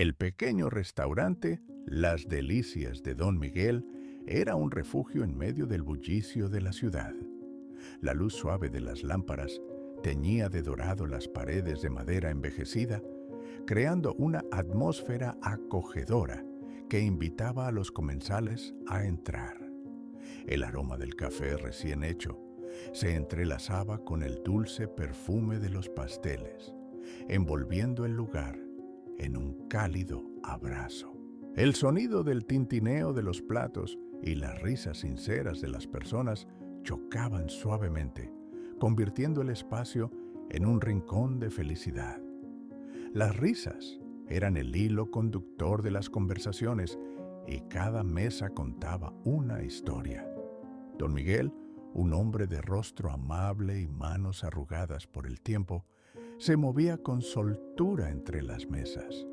El pequeño restaurante Las Delicias de Don Miguel era un refugio en medio del bullicio de la ciudad. La luz suave de las lámparas teñía de dorado las paredes de madera envejecida, creando una atmósfera acogedora que invitaba a los comensales a entrar. El aroma del café recién hecho se entrelazaba con el dulce perfume de los pasteles, envolviendo el lugar en un cálido abrazo. El sonido del tintineo de los platos y las risas sinceras de las personas chocaban suavemente, convirtiendo el espacio en un rincón de felicidad. Las risas eran el hilo conductor de las conversaciones y cada mesa contaba una historia. Don Miguel, un hombre de rostro amable y manos arrugadas por el tiempo, se movía con soltura entre las mesas.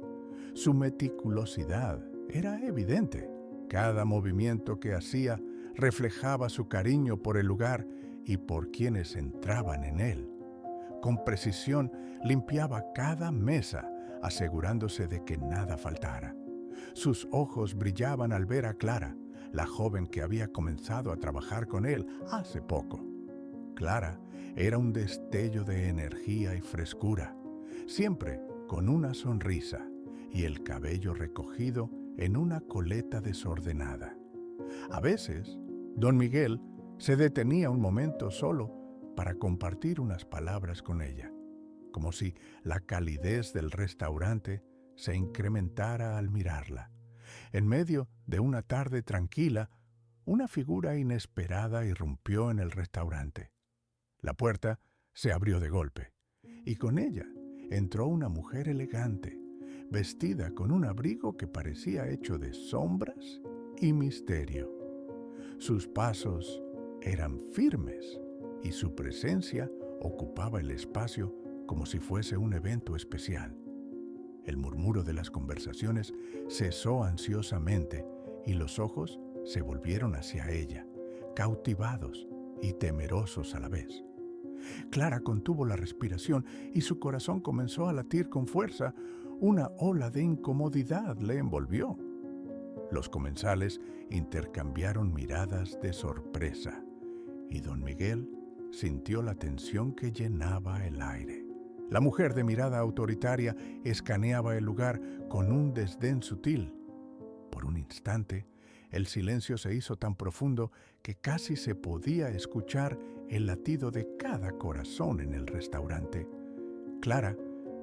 Su meticulosidad era evidente. Cada movimiento que hacía reflejaba su cariño por el lugar y por quienes entraban en él. Con precisión limpiaba cada mesa, asegurándose de que nada faltara. Sus ojos brillaban al ver a Clara, la joven que había comenzado a trabajar con él hace poco. Clara era un destello de energía y frescura, siempre con una sonrisa y el cabello recogido en una coleta desordenada. A veces, don Miguel se detenía un momento solo para compartir unas palabras con ella, como si la calidez del restaurante se incrementara al mirarla. En medio de una tarde tranquila, una figura inesperada irrumpió en el restaurante. La puerta se abrió de golpe, y con ella entró una mujer elegante, vestida con un abrigo que parecía hecho de sombras y misterio. Sus pasos eran firmes y su presencia ocupaba el espacio como si fuese un evento especial. El murmuro de las conversaciones cesó ansiosamente y los ojos se volvieron hacia ella, cautivados y temerosos a la vez. Clara contuvo la respiración y su corazón comenzó a latir con fuerza. Una ola de incomodidad le envolvió. Los comensales intercambiaron miradas de sorpresa y don Miguel sintió la tensión que llenaba el aire. La mujer de mirada autoritaria escaneaba el lugar con un desdén sutil. Por un instante, el silencio se hizo tan profundo que casi se podía escuchar el latido de cada corazón en el restaurante. Clara,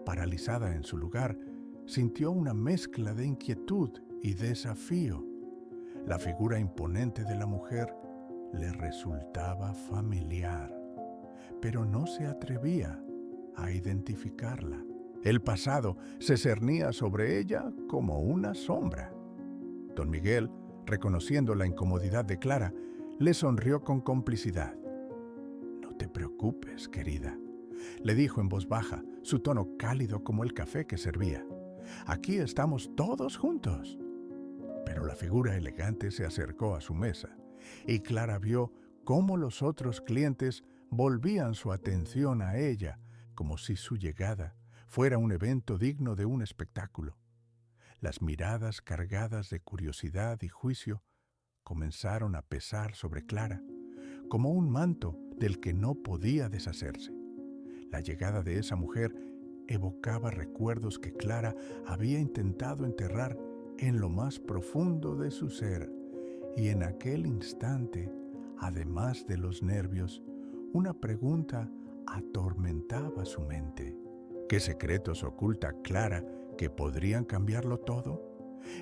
paralizada en su lugar, sintió una mezcla de inquietud y desafío. La figura imponente de la mujer le resultaba familiar, pero no se atrevía a identificarla. El pasado se cernía sobre ella como una sombra. Don Miguel, reconociendo la incomodidad de Clara, le sonrió con complicidad. «No te preocupes, querida», le dijo en voz baja, su tono cálido como el café que servía. «Aquí estamos todos juntos». Pero la figura elegante se acercó a su mesa, y Clara vio cómo los otros clientes volvían su atención a ella, como si su llegada fuera un evento digno de un espectáculo. Las miradas cargadas de curiosidad y juicio comenzaron a pesar sobre Clara, como un manto del que no podía deshacerse. La llegada de esa mujer evocaba recuerdos que Clara había intentado enterrar en lo más profundo de su ser, y en aquel instante, además de los nervios, una pregunta atormentaba su mente. ¿Qué secretos oculta Clara que podrían cambiarlo todo?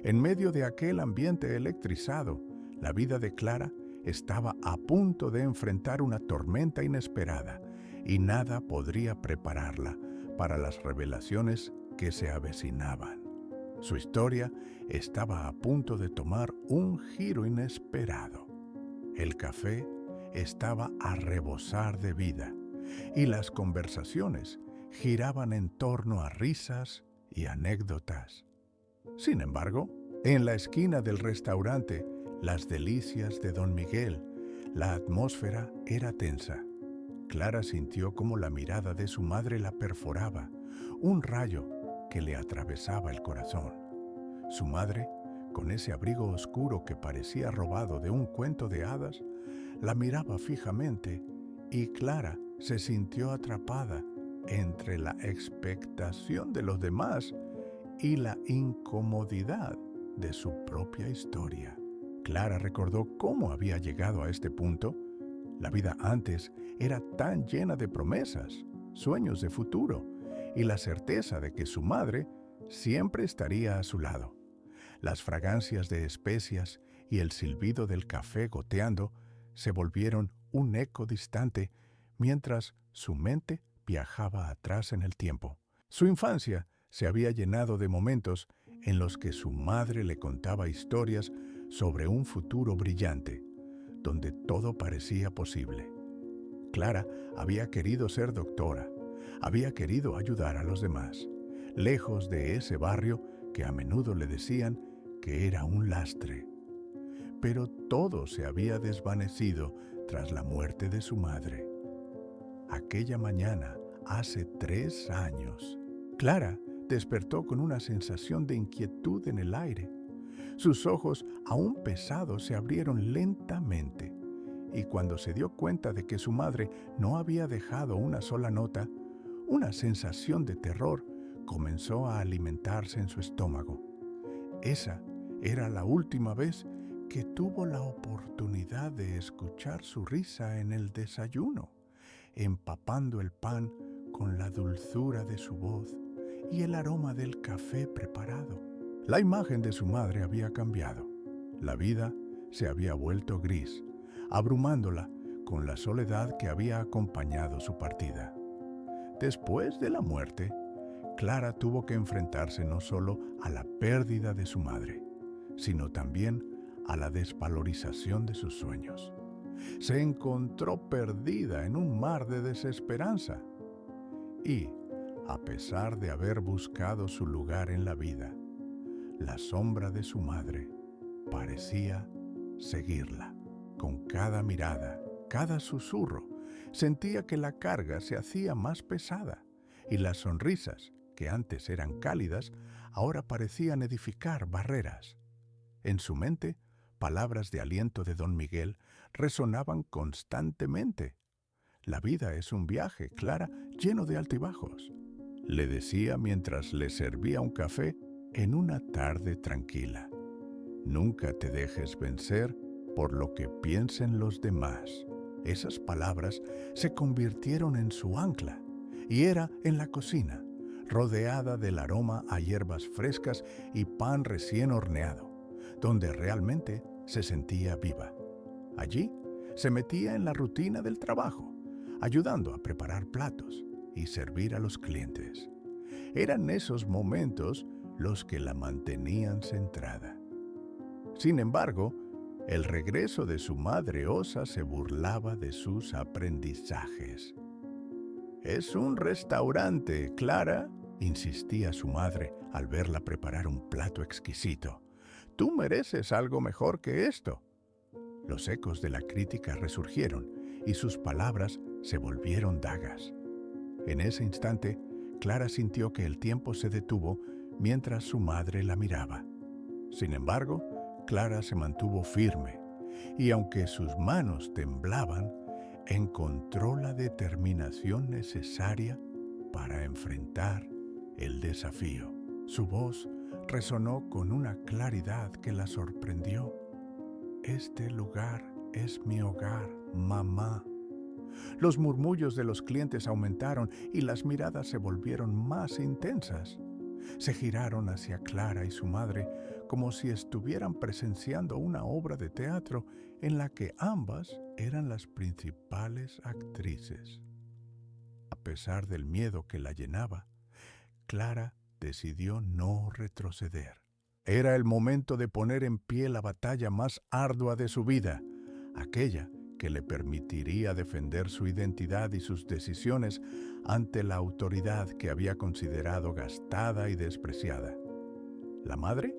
En medio de aquel ambiente electrizado, la vida de Clara estaba a punto de enfrentar una tormenta inesperada y nada podría prepararla para las revelaciones que se avecinaban. Su historia estaba a punto de tomar un giro inesperado. El café estaba a rebosar de vida y las conversaciones giraban en torno a risas y anécdotas. Sin embargo, en la esquina del restaurante Las Delicias de Don Miguel, la atmósfera era tensa. Clara sintió cómo la mirada de su madre la perforaba, un rayo que le atravesaba el corazón. Su madre, con ese abrigo oscuro que parecía robado de un cuento de hadas, la miraba fijamente y Clara se sintió atrapada entre la expectación de los demás y la incomodidad de su propia historia. Clara recordó cómo había llegado a este punto. La vida antes era tan llena de promesas, sueños de futuro y la certeza de que su madre siempre estaría a su lado. Las fragancias de especias y el silbido del café goteando se volvieron un eco distante mientras su mente viajaba atrás en el tiempo. Su infancia se había llenado de momentos en los que su madre le contaba historias sobre un futuro brillante, donde todo parecía posible. Clara había querido ser doctora, había querido ayudar a los demás, lejos de ese barrio que a menudo le decían que era un lastre. Pero todo se había desvanecido tras la muerte de su madre. Aquella mañana, hace 3 años, Clara despertó con una sensación de inquietud en el aire. Sus ojos, aún pesados, se abrieron lentamente, y cuando se dio cuenta de que su madre no había dejado una sola nota, una sensación de terror comenzó a alimentarse en su estómago. Esa era la última vez que tuvo la oportunidad de escuchar su risa en el desayuno, empapando el pan con la dulzura de su voz y el aroma del café preparado. La imagen de su madre había cambiado. La vida se había vuelto gris, abrumándola con la soledad que había acompañado su partida. Después de la muerte, Clara tuvo que enfrentarse no solo a la pérdida de su madre, sino también a la desvalorización de sus sueños. Se encontró perdida en un mar de desesperanza y, a pesar de haber buscado su lugar en la vida, la sombra de su madre parecía seguirla. Con cada mirada, cada susurro, sentía que la carga se hacía más pesada y las sonrisas, que antes eran cálidas, ahora parecían edificar barreras. En su mente, palabras de aliento de don Miguel resonaban constantemente. La vida es un viaje, Clara, lleno de altibajos, le decía mientras le servía un café en una tarde tranquila. Nunca te dejes vencer por lo que piensen los demás. Esas palabras se convirtieron en su ancla, y era en la cocina, rodeada del aroma a hierbas frescas y pan recién horneado, donde realmente se sentía viva. Allí se metía en la rutina del trabajo, ayudando a preparar platos y servir a los clientes. Eran esos momentos los que la mantenían centrada. Sin embargo, el regreso de su madre osa se burlaba de sus aprendizajes. «Es un restaurante, Clara», insistía su madre al verla preparar un plato exquisito. «Tú mereces algo mejor que esto». Los ecos de la crítica resurgieron y sus palabras se volvieron dagas. En ese instante, Clara sintió que el tiempo se detuvo mientras su madre la miraba. Sin embargo, Clara se mantuvo firme y aunque sus manos temblaban, encontró la determinación necesaria para enfrentar el desafío. Su voz resonó con una claridad que la sorprendió. «Este lugar es mi hogar, mamá». Los murmullos de los clientes aumentaron y las miradas se volvieron más intensas. Se giraron hacia Clara y su madre como si estuvieran presenciando una obra de teatro en la que ambas eran las principales actrices. A pesar del miedo que la llenaba, Clara decidió no retroceder. Era el momento de poner en pie la batalla más ardua de su vida, aquella que le permitiría defender su identidad y sus decisiones ante la autoridad que había considerado gastada y despreciada. La madre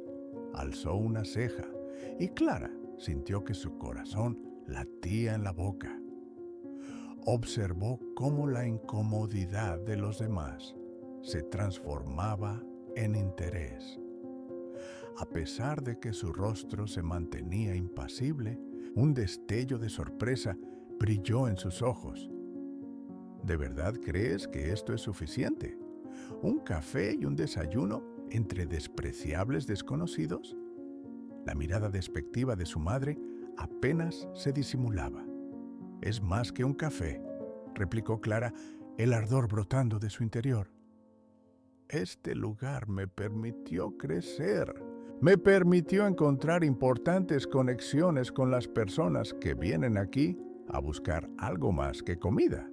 alzó una ceja y Clara sintió que su corazón latía en la boca. Observó cómo la incomodidad de los demás se transformaba en interés. A pesar de que su rostro se mantenía impasible, un destello de sorpresa brilló en sus ojos. ¿De verdad crees que esto es suficiente? ¿Un café y un desayuno entre despreciables desconocidos? La mirada despectiva de su madre apenas se disimulaba. «Es más que un café», replicó Clara, el ardor brotando de su interior. «Este lugar me permitió crecer. Me permitió encontrar importantes conexiones con las personas que vienen aquí a buscar algo más que comida».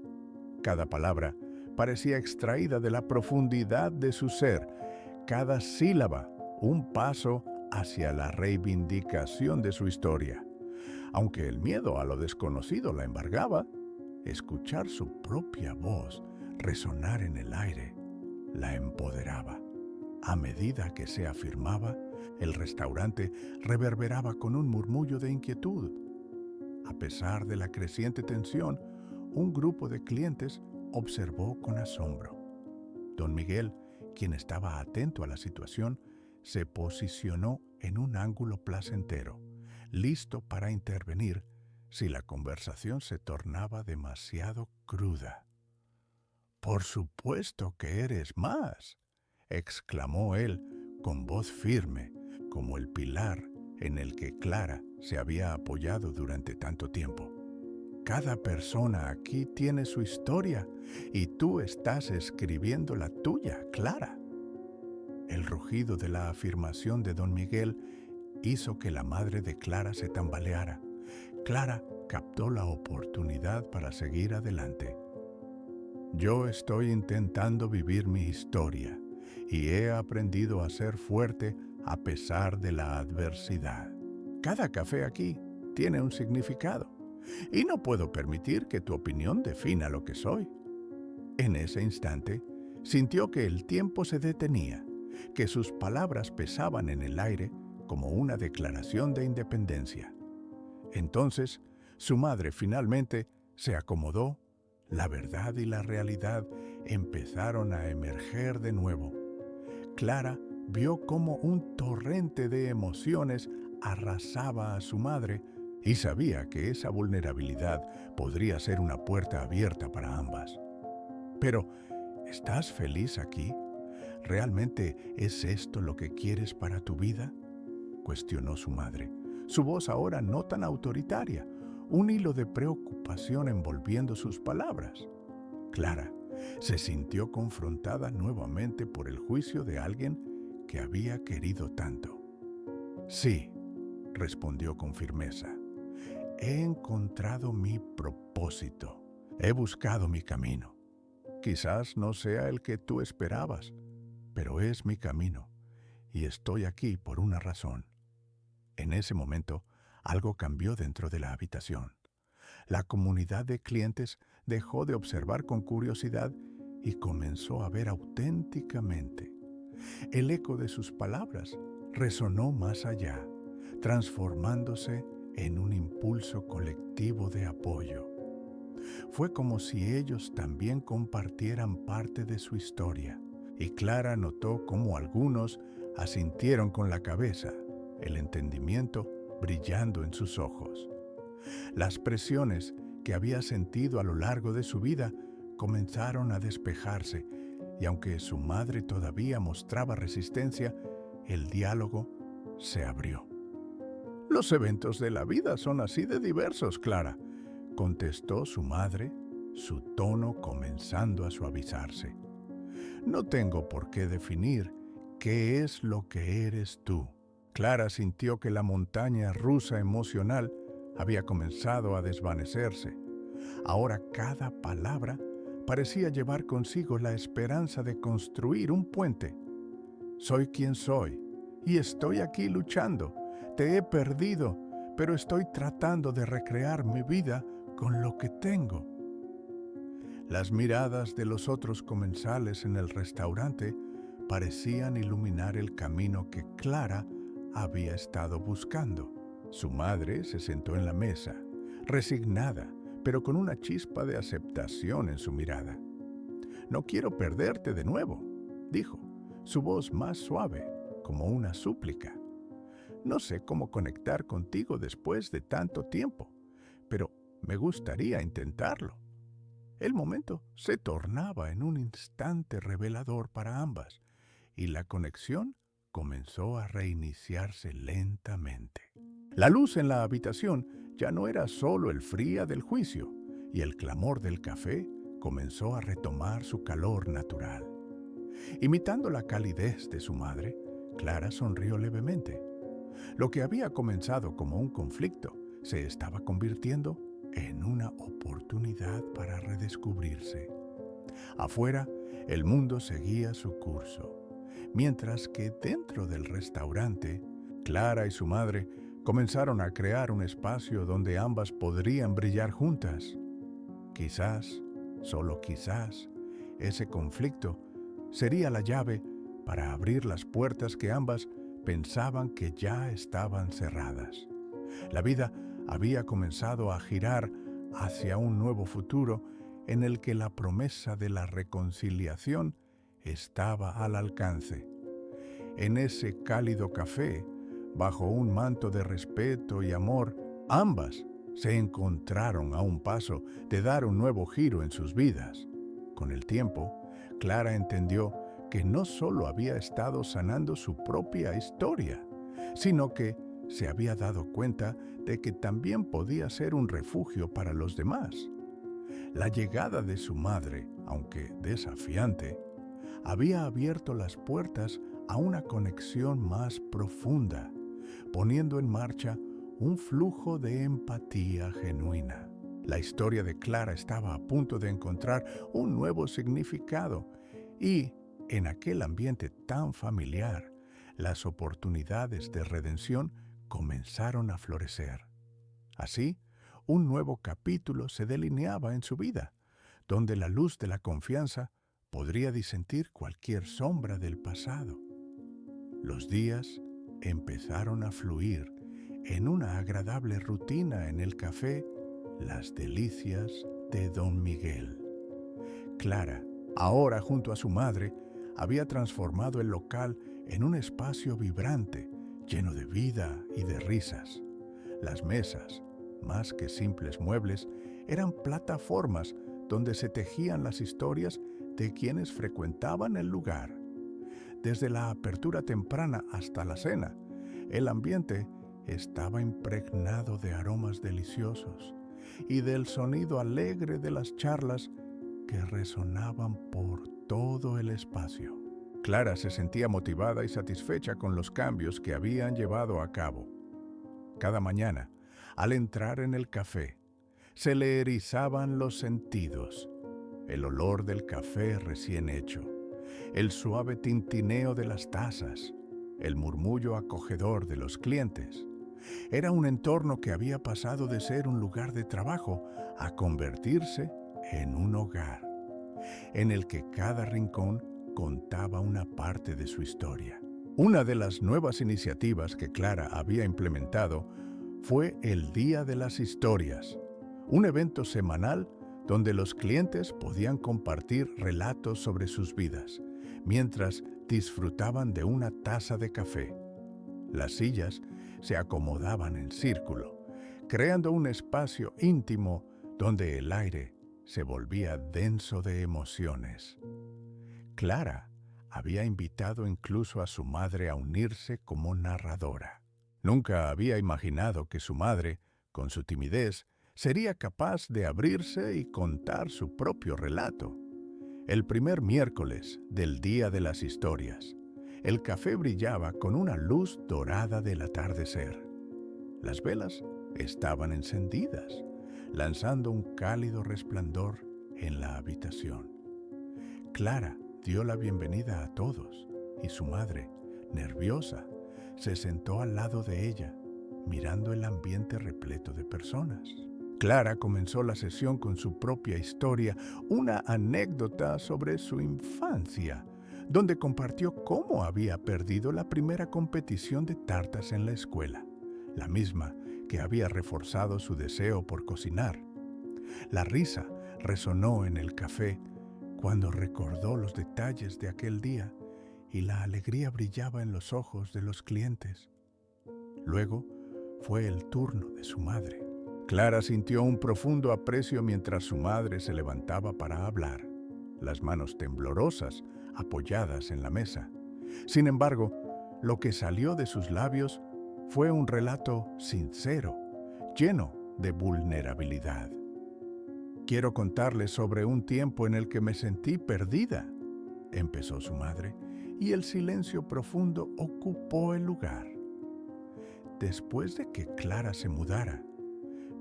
Cada palabra parecía extraída de la profundidad de su ser, cada sílaba un paso hacia la reivindicación de su historia. Aunque el miedo a lo desconocido la embargaba, escuchar su propia voz resonar en el aire la empoderaba. A medida que se afirmaba, el restaurante reverberaba con un murmullo de inquietud. A pesar de la creciente tensión, un grupo de clientes observó con asombro. Don Miguel, quien estaba atento a la situación, se posicionó en un ángulo placentero, listo para intervenir si la conversación se tornaba demasiado cruda. «Por supuesto que eres más», exclamó él con voz firme, como el pilar en el que Clara se había apoyado durante tanto tiempo. «Cada persona aquí tiene su historia y tú estás escribiendo la tuya, Clara». El rugido de la afirmación de don Miguel hizo que la madre de Clara se tambaleara. Clara captó la oportunidad para seguir adelante. «Yo estoy intentando vivir mi historia y he aprendido a ser fuerte a pesar de la adversidad. Cada café aquí tiene un significado y no puedo permitir que tu opinión defina lo que soy». En ese instante, sintió que el tiempo se detenía, que sus palabras pesaban en el aire como una declaración de independencia. Entonces, su madre finalmente se acomodó. La verdad y la realidad empezaron a emerger de nuevo. Clara vio cómo un torrente de emociones arrasaba a su madre y sabía que esa vulnerabilidad podría ser una puerta abierta para ambas. «Pero, ¿estás feliz aquí? ¿Realmente es esto lo que quieres para tu vida?», cuestionó su madre, su voz ahora no tan autoritaria, un hilo de preocupación envolviendo sus palabras. Clara se sintió confrontada nuevamente por el juicio de alguien que había querido tanto. «Sí», respondió con firmeza, «he encontrado mi propósito, he buscado mi camino. Quizás no sea el que tú esperabas, pero es mi camino y estoy aquí por una razón». En ese momento, algo cambió dentro de la habitación. La comunidad de clientes dejó de observar con curiosidad y comenzó a ver auténticamente. El eco de sus palabras resonó más allá, transformándose en un impulso colectivo de apoyo. Fue como si ellos también compartieran parte de su historia, y Clara notó cómo algunos asintieron con la cabeza, el entendimiento brillando en sus ojos. Las presiones que había sentido a lo largo de su vida comenzaron a despejarse, y aunque su madre todavía mostraba resistencia, el diálogo se abrió. «Los eventos de la vida son así de diversos, Clara», contestó su madre, su tono comenzando a suavizarse. «No tengo por qué definir qué es lo que eres tú». Clara sintió que la montaña rusa emocional había comenzado a desvanecerse. Ahora cada palabra parecía llevar consigo la esperanza de construir un puente. «Soy quien soy y estoy aquí luchando. Te he perdido, pero estoy tratando de recrear mi vida con lo que tengo». Las miradas de los otros comensales en el restaurante parecían iluminar el camino que Clara había estado buscando. Su madre se sentó en la mesa, resignada, pero con una chispa de aceptación en su mirada. «No quiero perderte de nuevo», dijo, su voz más suave, como una súplica. No sé cómo conectar contigo después de tanto tiempo, pero me gustaría intentarlo. El momento se tornaba en un instante revelador para ambas, y la conexión comenzó a reiniciarse lentamente. La luz en la habitación ya no era solo el fría del juicio, y el clamor del café comenzó a retomar su calor natural. Imitando la calidez de su madre, Clara sonrió levemente. Lo que había comenzado como un conflicto se estaba convirtiendo en una oportunidad para redescubrirse. Afuera, el mundo seguía su curso, mientras que dentro del restaurante, Clara y su madre comenzaron a crear un espacio donde ambas podrían brillar juntas. Quizás, solo quizás, ese conflicto sería la llave para abrir las puertas que ambas pensaban que ya estaban cerradas. La vida había comenzado a girar hacia un nuevo futuro en el que la promesa de la reconciliación estaba al alcance. En ese cálido café, bajo un manto de respeto y amor, ambas se encontraron a un paso de dar un nuevo giro en sus vidas. Con el tiempo, Clara entendió que no solo había estado sanando su propia historia, sino que se había dado cuenta de que también podía ser un refugio para los demás. La llegada de su madre, aunque desafiante, había abierto las puertas a una conexión más profunda, poniendo en marcha un flujo de empatía genuina. La historia de Clara estaba a punto de encontrar un nuevo significado y, en aquel ambiente tan familiar, las oportunidades de redención comenzaron a florecer. Así, un nuevo capítulo se delineaba en su vida, donde la luz de la confianza podría disentir cualquier sombra del pasado. Los días empezaron a fluir en una agradable rutina en el café Las Delicias de Don Miguel. Clara, ahora junto a su madre, había transformado el local en un espacio vibrante, lleno de vida y de risas. Las mesas, más que simples muebles, eran plataformas donde se tejían las historias de quienes frecuentaban el lugar. Desde la apertura temprana hasta la cena, el ambiente estaba impregnado de aromas deliciosos y del sonido alegre de las charlas que resonaban por todo el espacio. Clara se sentía motivada y satisfecha con los cambios que habían llevado a cabo. Cada mañana, al entrar en el café, se le erizaban los sentidos. El olor del café recién hecho, el suave tintineo de las tazas, el murmullo acogedor de los clientes. Era un entorno que había pasado de ser un lugar de trabajo a convertirse en un hogar, en el que cada rincón contaba una parte de su historia. Una de las nuevas iniciativas que Clara había implementado fue el Día de las Historias, un evento semanal donde los clientes podían compartir relatos sobre sus vidas, mientras disfrutaban de una taza de café. Las sillas se acomodaban en círculo, creando un espacio íntimo donde el aire se volvía denso de emociones. Clara había invitado incluso a su madre a unirse como narradora. Nunca había imaginado que su madre, con su timidez, sería capaz de abrirse y contar su propio relato. El primer miércoles del Día de las Historias, el café brillaba con una luz dorada del atardecer. Las velas estaban encendidas, lanzando un cálido resplandor en la habitación. Clara dio la bienvenida a todos y su madre, nerviosa, se sentó al lado de ella, mirando el ambiente repleto de personas. Clara comenzó la sesión con su propia historia, una anécdota sobre su infancia, donde compartió cómo había perdido la primera competición de tartas en la escuela, la misma que había reforzado su deseo por cocinar. La risa resonó en el café cuando recordó los detalles de aquel día y la alegría brillaba en los ojos de los clientes. Luego fue el turno de su madre. Clara sintió un profundo aprecio mientras su madre se levantaba para hablar, las manos temblorosas apoyadas en la mesa. Sin embargo, lo que salió de sus labios fue un relato sincero, lleno de vulnerabilidad. Quiero contarles sobre un tiempo en el que me sentí perdida, empezó su madre, y el silencio profundo ocupó el lugar. Después de que Clara se mudara,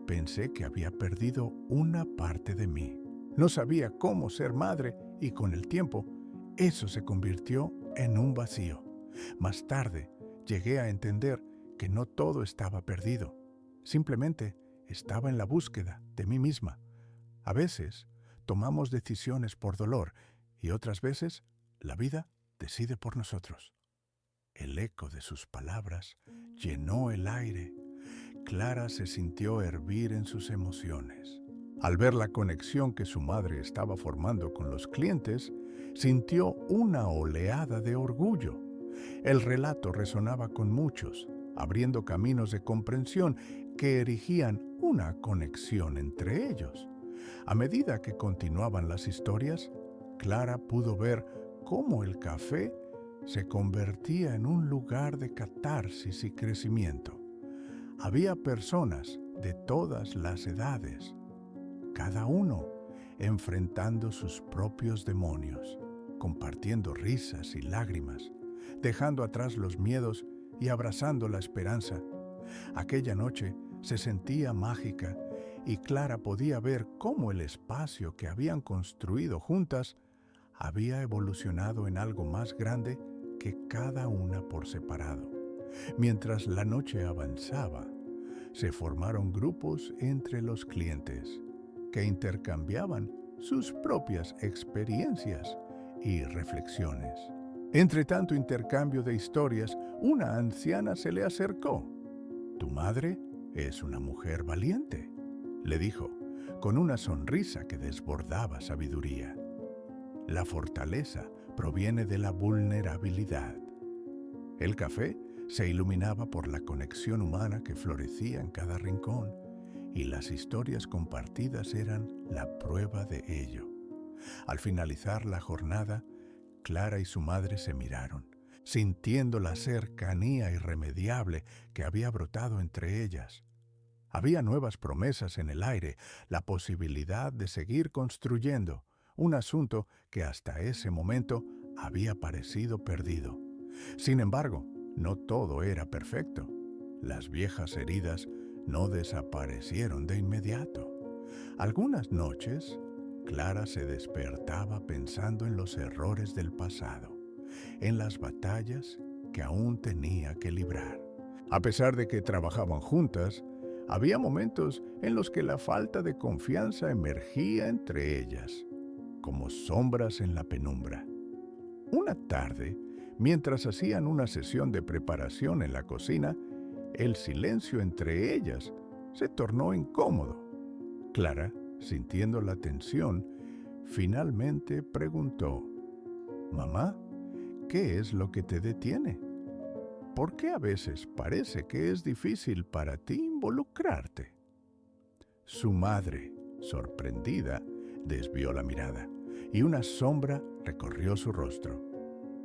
pensé que había perdido una parte de mí. No sabía cómo ser madre y con el tiempo, eso se convirtió en un vacío. Más tarde, llegué a entender que no todo estaba perdido. Simplemente estaba en la búsqueda de mí misma. A veces, tomamos decisiones por dolor y otras veces, la vida decide por nosotros. El eco de sus palabras llenó el aire. Clara se sintió hervir en sus emociones. Al ver la conexión que su madre estaba formando con los clientes, sintió una oleada de orgullo. El relato resonaba con muchos, abriendo caminos de comprensión que erigían una conexión entre ellos. A medida que continuaban las historias, Clara pudo ver cómo el café se convertía en un lugar de catarsis y crecimiento. Había personas de todas las edades, cada uno enfrentando sus propios demonios, compartiendo risas y lágrimas, dejando atrás los miedos y abrazando la esperanza. Aquella noche se sentía mágica y Clara podía ver cómo el espacio que habían construido juntas había evolucionado en algo más grande que cada una por separado. Mientras la noche avanzaba, se formaron grupos entre los clientes que intercambiaban sus propias experiencias y reflexiones. Entre tanto intercambio de historias, una anciana se le acercó. «Tu madre es una mujer valiente», le dijo, con una sonrisa que desbordaba sabiduría. La fortaleza proviene de la vulnerabilidad. El café se iluminaba por la conexión humana que florecía en cada rincón, y las historias compartidas eran la prueba de ello. Al finalizar la jornada, Clara y su madre se miraron, sintiendo la cercanía irremediable que había brotado entre ellas. Había nuevas promesas en el aire, la posibilidad de seguir construyendo, un asunto que hasta ese momento había parecido perdido. Sin embargo, no todo era perfecto. Las viejas heridas no desaparecieron de inmediato. Algunas noches, Clara se despertaba pensando en los errores del pasado, en las batallas que aún tenía que librar. A pesar de que trabajaban juntas, había momentos en los que la falta de confianza emergía entre ellas, como sombras en la penumbra. Una tarde, mientras hacían una sesión de preparación en la cocina, el silencio entre ellas se tornó incómodo. Clara, sintiendo la tensión, finalmente preguntó: «Mamá, ¿qué es lo que te detiene? ¿Por qué a veces parece que es difícil para ti involucrarte?». Su madre, sorprendida, desvió la mirada y una sombra recorrió su rostro.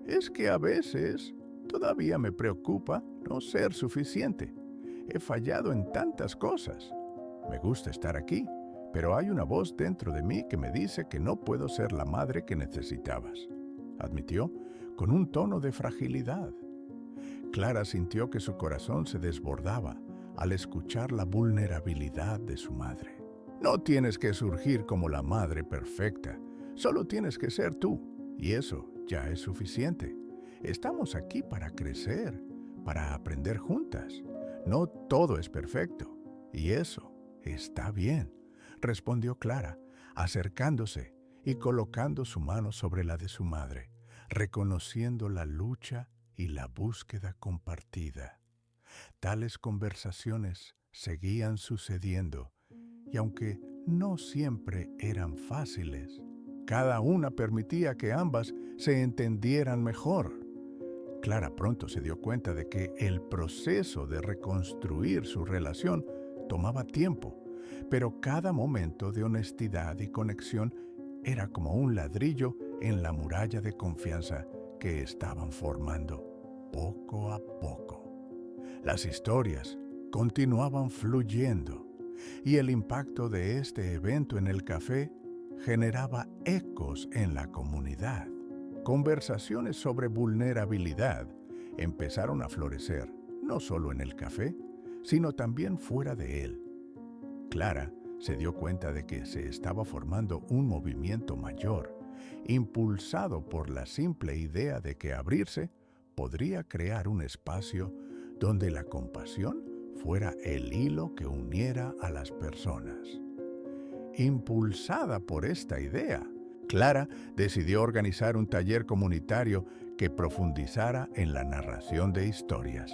«Es que a veces todavía me preocupa no ser suficiente. He fallado en tantas cosas. Me gusta estar aquí, pero hay una voz dentro de mí que me dice que no puedo ser la madre que necesitabas», admitió con un tono de fragilidad. Clara sintió que su corazón se desbordaba al escuchar la vulnerabilidad de su madre. «No tienes que surgir como la madre perfecta, solo tienes que ser tú, y eso ya es suficiente. Estamos aquí para crecer, para aprender juntas. No todo es perfecto, y eso está bien», respondió Clara, acercándose y colocando su mano sobre la de su madre, reconociendo la lucha y la búsqueda compartida. Tales conversaciones seguían sucediendo, y aunque no siempre eran fáciles, cada una permitía que ambas se entendieran mejor. Clara pronto se dio cuenta de que el proceso de reconstruir su relación tomaba tiempo, pero cada momento de honestidad y conexión era como un ladrillo en la muralla de confianza que estaban formando poco a poco. Las historias continuaban fluyendo y el impacto de este evento en el café generaba ecos en la comunidad. Conversaciones sobre vulnerabilidad empezaron a florecer, no solo en el café, sino también fuera de él. Clara se dio cuenta de que se estaba formando un movimiento mayor, impulsado por la simple idea de que abrirse podría crear un espacio donde la compasión fuera el hilo que uniera a las personas. Impulsada por esta idea, Clara decidió organizar un taller comunitario que profundizara en la narración de historias.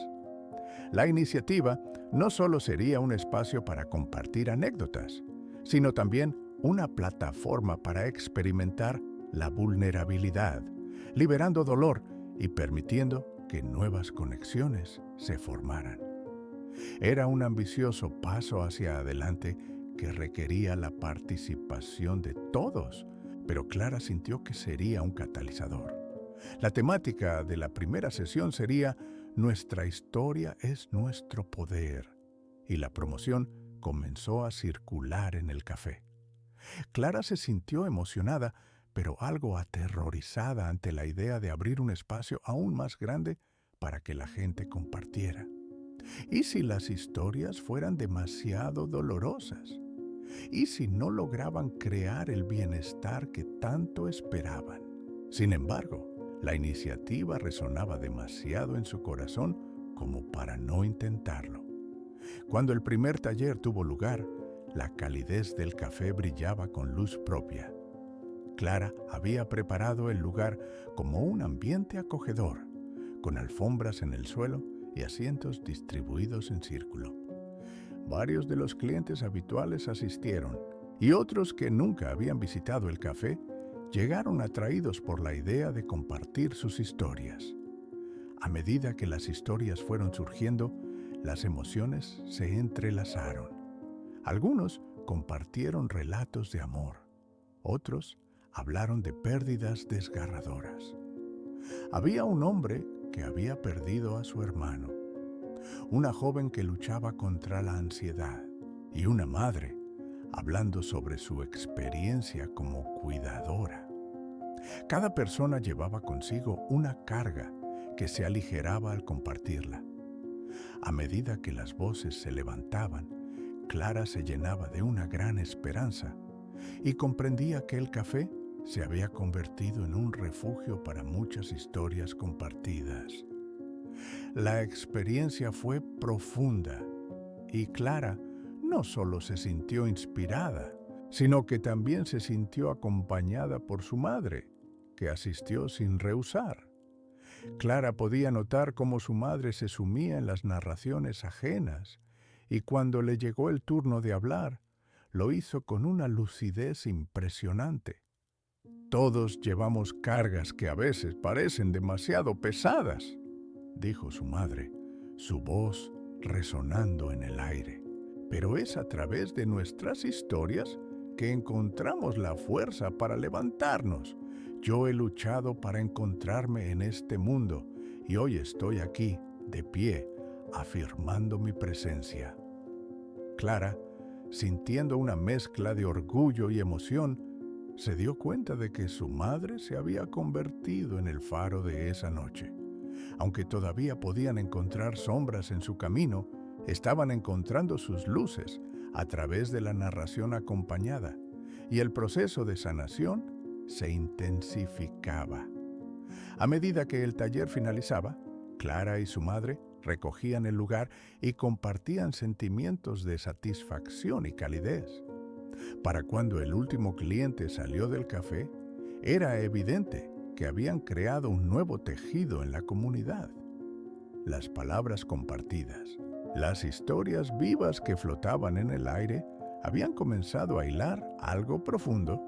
La iniciativa no solo sería un espacio para compartir anécdotas, sino también una plataforma para experimentar la vulnerabilidad, liberando dolor y permitiendo que nuevas conexiones se formaran. Era un ambicioso paso hacia adelante que requería la participación de todos, pero Clara sintió que sería un catalizador. La temática de la primera sesión sería "Nuestra historia es nuestro poder", y la promoción comenzó a circular en el café. Clara se sintió emocionada, pero algo aterrorizada ante la idea de abrir un espacio aún más grande para que la gente compartiera. ¿Y si las historias fueran demasiado dolorosas? ¿Y si no lograban crear el bienestar que tanto esperaban? Sin embargo, la iniciativa resonaba demasiado en su corazón como para no intentarlo. Cuando el primer taller tuvo lugar, la calidez del café brillaba con luz propia. Clara había preparado el lugar como un ambiente acogedor, con alfombras en el suelo y asientos distribuidos en círculo. Varios de los clientes habituales asistieron y otros que nunca habían visitado el café llegaron atraídos por la idea de compartir sus historias. A medida que las historias fueron surgiendo, las emociones se entrelazaron. Algunos compartieron relatos de amor, otros hablaron de pérdidas desgarradoras. Había un hombre que había perdido a su hermano, una joven que luchaba contra la ansiedad y una madre hablando sobre su experiencia como cuidadora. Cada persona llevaba consigo una carga que se aligeraba al compartirla. A medida que las voces se levantaban, Clara se llenaba de una gran esperanza y comprendía que el café se había convertido en un refugio para muchas historias compartidas. La experiencia fue profunda y Clara no solo se sintió inspirada, sino que también se sintió acompañada por su madre, que asistió sin rehusar. Clara podía notar cómo su madre se sumía en las narraciones ajenas y cuando le llegó el turno de hablar, lo hizo con una lucidez impresionante. Todos llevamos cargas que a veces parecen demasiado pesadas, dijo su madre, su voz resonando en el aire. Pero es a través de nuestras historias que encontramos la fuerza para levantarnos. Yo he luchado para encontrarme en este mundo y hoy estoy aquí, de pie, afirmando mi presencia. Clara, sintiendo una mezcla de orgullo y emoción, se dio cuenta de que su madre se había convertido en el faro de esa noche. Aunque todavía podían encontrar sombras en su camino, estaban encontrando sus luces a través de la narración acompañada, y el proceso de sanación se intensificaba. A medida que el taller finalizaba, Clara y su madre recogían el lugar y compartían sentimientos de satisfacción y calidez. Para cuando el último cliente salió del café, era evidente que habían creado un nuevo tejido en la comunidad. Las palabras compartidas, las historias vivas que flotaban en el aire, habían comenzado a hilar algo profundo.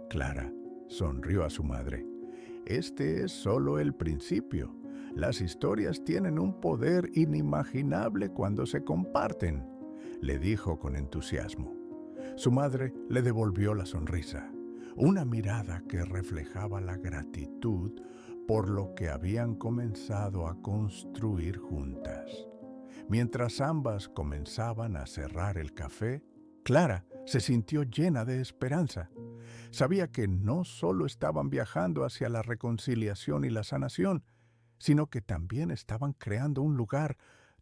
Clara sonrió a su madre. Este es solo el principio. Las historias tienen un poder inimaginable cuando se comparten, le dijo con entusiasmo. Su madre le devolvió la sonrisa, una mirada que reflejaba la gratitud por lo que habían comenzado a construir juntas. Mientras ambas comenzaban a cerrar el café, Clara se sintió llena de esperanza. Sabía que no solo estaban viajando hacia la reconciliación y la sanación, sino que también estaban creando un lugar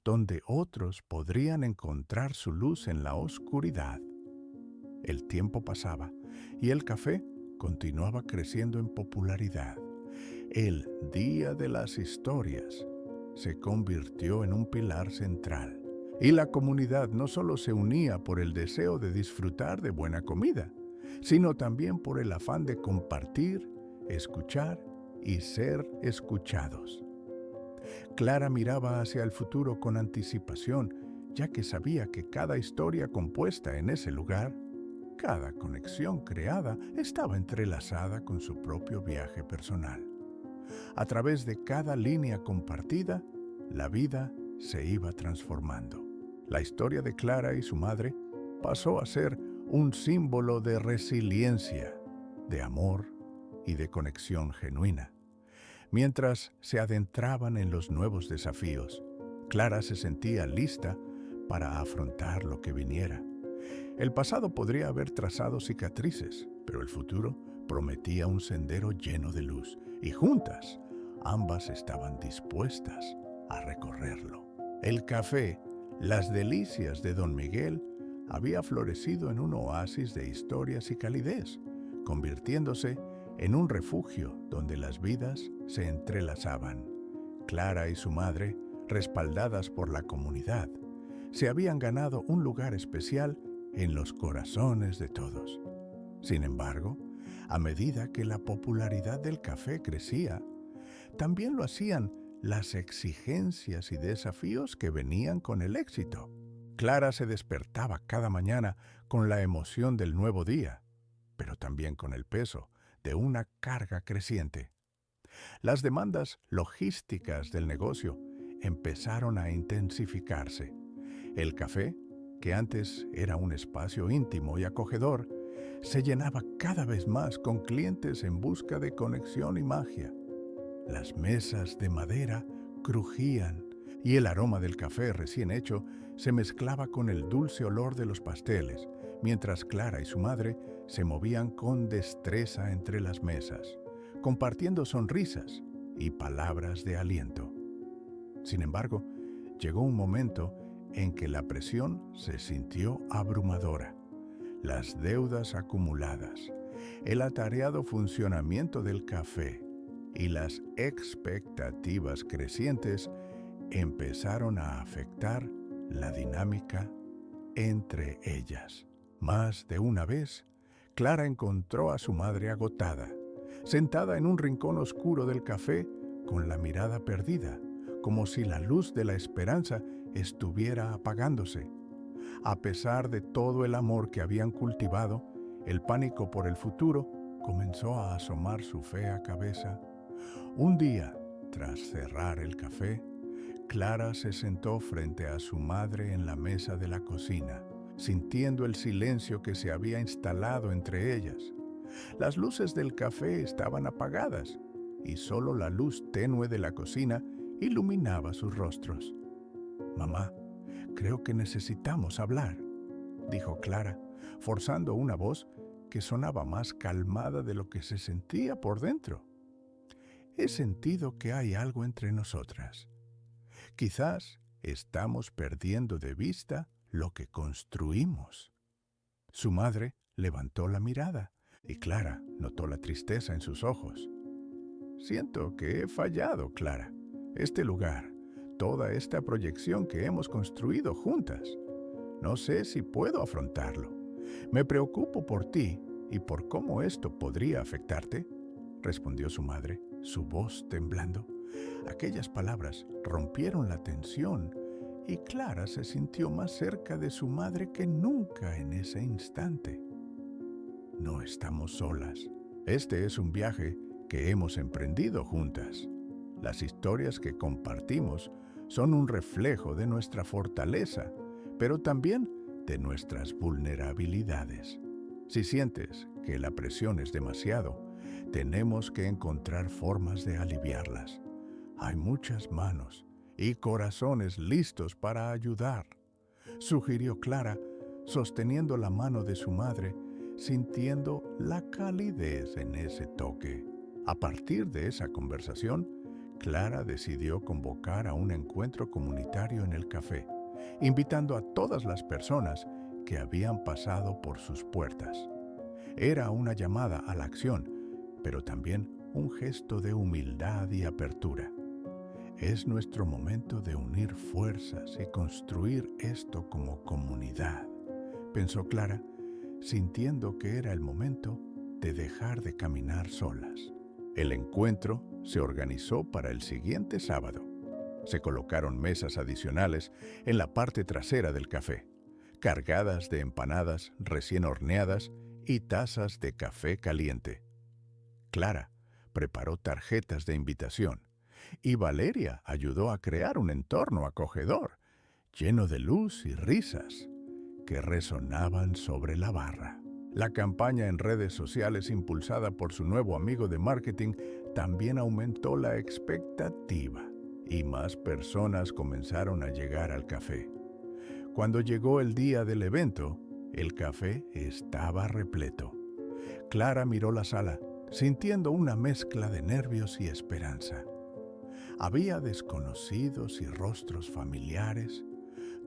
donde otros podrían encontrar su luz en la oscuridad. El tiempo pasaba y el café continuaba creciendo en popularidad. El Día de las Historias se convirtió en un pilar central y la comunidad no solo se unía por el deseo de disfrutar de buena comida, sino también por el afán de compartir, escuchar y ser escuchados. Clara miraba hacia el futuro con anticipación, ya que sabía que cada historia compuesta en ese lugar, cada conexión creada, estaba entrelazada con su propio viaje personal. A través de cada línea compartida, la vida se iba transformando. La historia de Clara y su madre pasó a ser un símbolo de resiliencia, de amor y de conexión genuina. Mientras se adentraban en los nuevos desafíos, Clara se sentía lista para afrontar lo que viniera. El pasado podría haber trazado cicatrices, pero el futuro prometía un sendero lleno de luz, y juntas, ambas estaban dispuestas a recorrerlo. El café, Las Delicias de Don Miguel, había florecido en un oasis de historias y calidez, convirtiéndose en un refugio donde las vidas se entrelazaban. Clara y su madre, respaldadas por la comunidad, se habían ganado un lugar especial en los corazones de todos. Sin embargo, a medida que la popularidad del café crecía, también lo hacían las exigencias y desafíos que venían con el éxito. Clara se despertaba cada mañana con la emoción del nuevo día, pero también con el peso de una carga creciente. Las demandas logísticas del negocio empezaron a intensificarse. El café, que antes era un espacio íntimo y acogedor, se llenaba cada vez más con clientes en busca de conexión y magia. Las mesas de madera crujían y el aroma del café recién hecho se mezclaba con el dulce olor de los pasteles, mientras Clara y su madre se movían con destreza entre las mesas, compartiendo sonrisas y palabras de aliento. Sin embargo, llegó un momento en que la presión se sintió abrumadora. Las deudas acumuladas, el atareado funcionamiento del café y las expectativas crecientes empezaron a afectar la dinámica entre ellas. Más de una vez, Clara encontró a su madre agotada, sentada en un rincón oscuro del café con la mirada perdida, como si la luz de la esperanza estuviera apagándose. A pesar de todo el amor que habían cultivado, el pánico por el futuro comenzó a asomar su fea cabeza. Un día, tras cerrar el café, Clara se sentó frente a su madre en la mesa de la cocina, sintiendo el silencio que se había instalado entre ellas. Las luces del café estaban apagadas y solo la luz tenue de la cocina iluminaba sus rostros. «Mamá, creo que necesitamos hablar», dijo Clara, forzando una voz que sonaba más calmada de lo que se sentía por dentro. «He sentido que hay algo entre nosotras. Quizás estamos perdiendo de vista lo que construimos». Su madre levantó la mirada y Clara notó la tristeza en sus ojos. «Siento que he fallado, Clara. Este lugar, toda esta proyección que hemos construido juntas. No sé si puedo afrontarlo. Me preocupo por ti y por cómo esto podría afectarte», respondió su madre, su voz temblando. Aquellas palabras rompieron la tensión y Clara se sintió más cerca de su madre que nunca en ese instante. «No estamos solas. Este es un viaje que hemos emprendido juntas. Las historias que compartimos son un reflejo de nuestra fortaleza, pero también de nuestras vulnerabilidades. Si sientes que la presión es demasiado, tenemos que encontrar formas de aliviarlas. Hay muchas manos y corazones listos para ayudar, sugirió Clara, sosteniendo la mano de su madre, sintiendo la calidez en ese toque. A partir de esa conversación, Clara decidió convocar a un encuentro comunitario en el café, invitando a todas las personas que habían pasado por sus puertas. Era una llamada a la acción, pero también un gesto de humildad y apertura. Es nuestro momento de unir fuerzas y construir esto como comunidad, pensó Clara, sintiendo que era el momento de dejar de caminar solas. El encuentro se organizó para el siguiente sábado. Se colocaron mesas adicionales en la parte trasera del café, cargadas de empanadas recién horneadas y tazas de café caliente. Clara preparó tarjetas de invitación y Valeria ayudó a crear un entorno acogedor, lleno de luz y risas que resonaban sobre la barra. La campaña en redes sociales impulsada por su nuevo amigo de marketing también aumentó la expectativa y más personas comenzaron a llegar al café. Cuando llegó el día del evento, el café estaba repleto. Clara miró la sala, sintiendo una mezcla de nervios y esperanza. Había desconocidos y rostros familiares,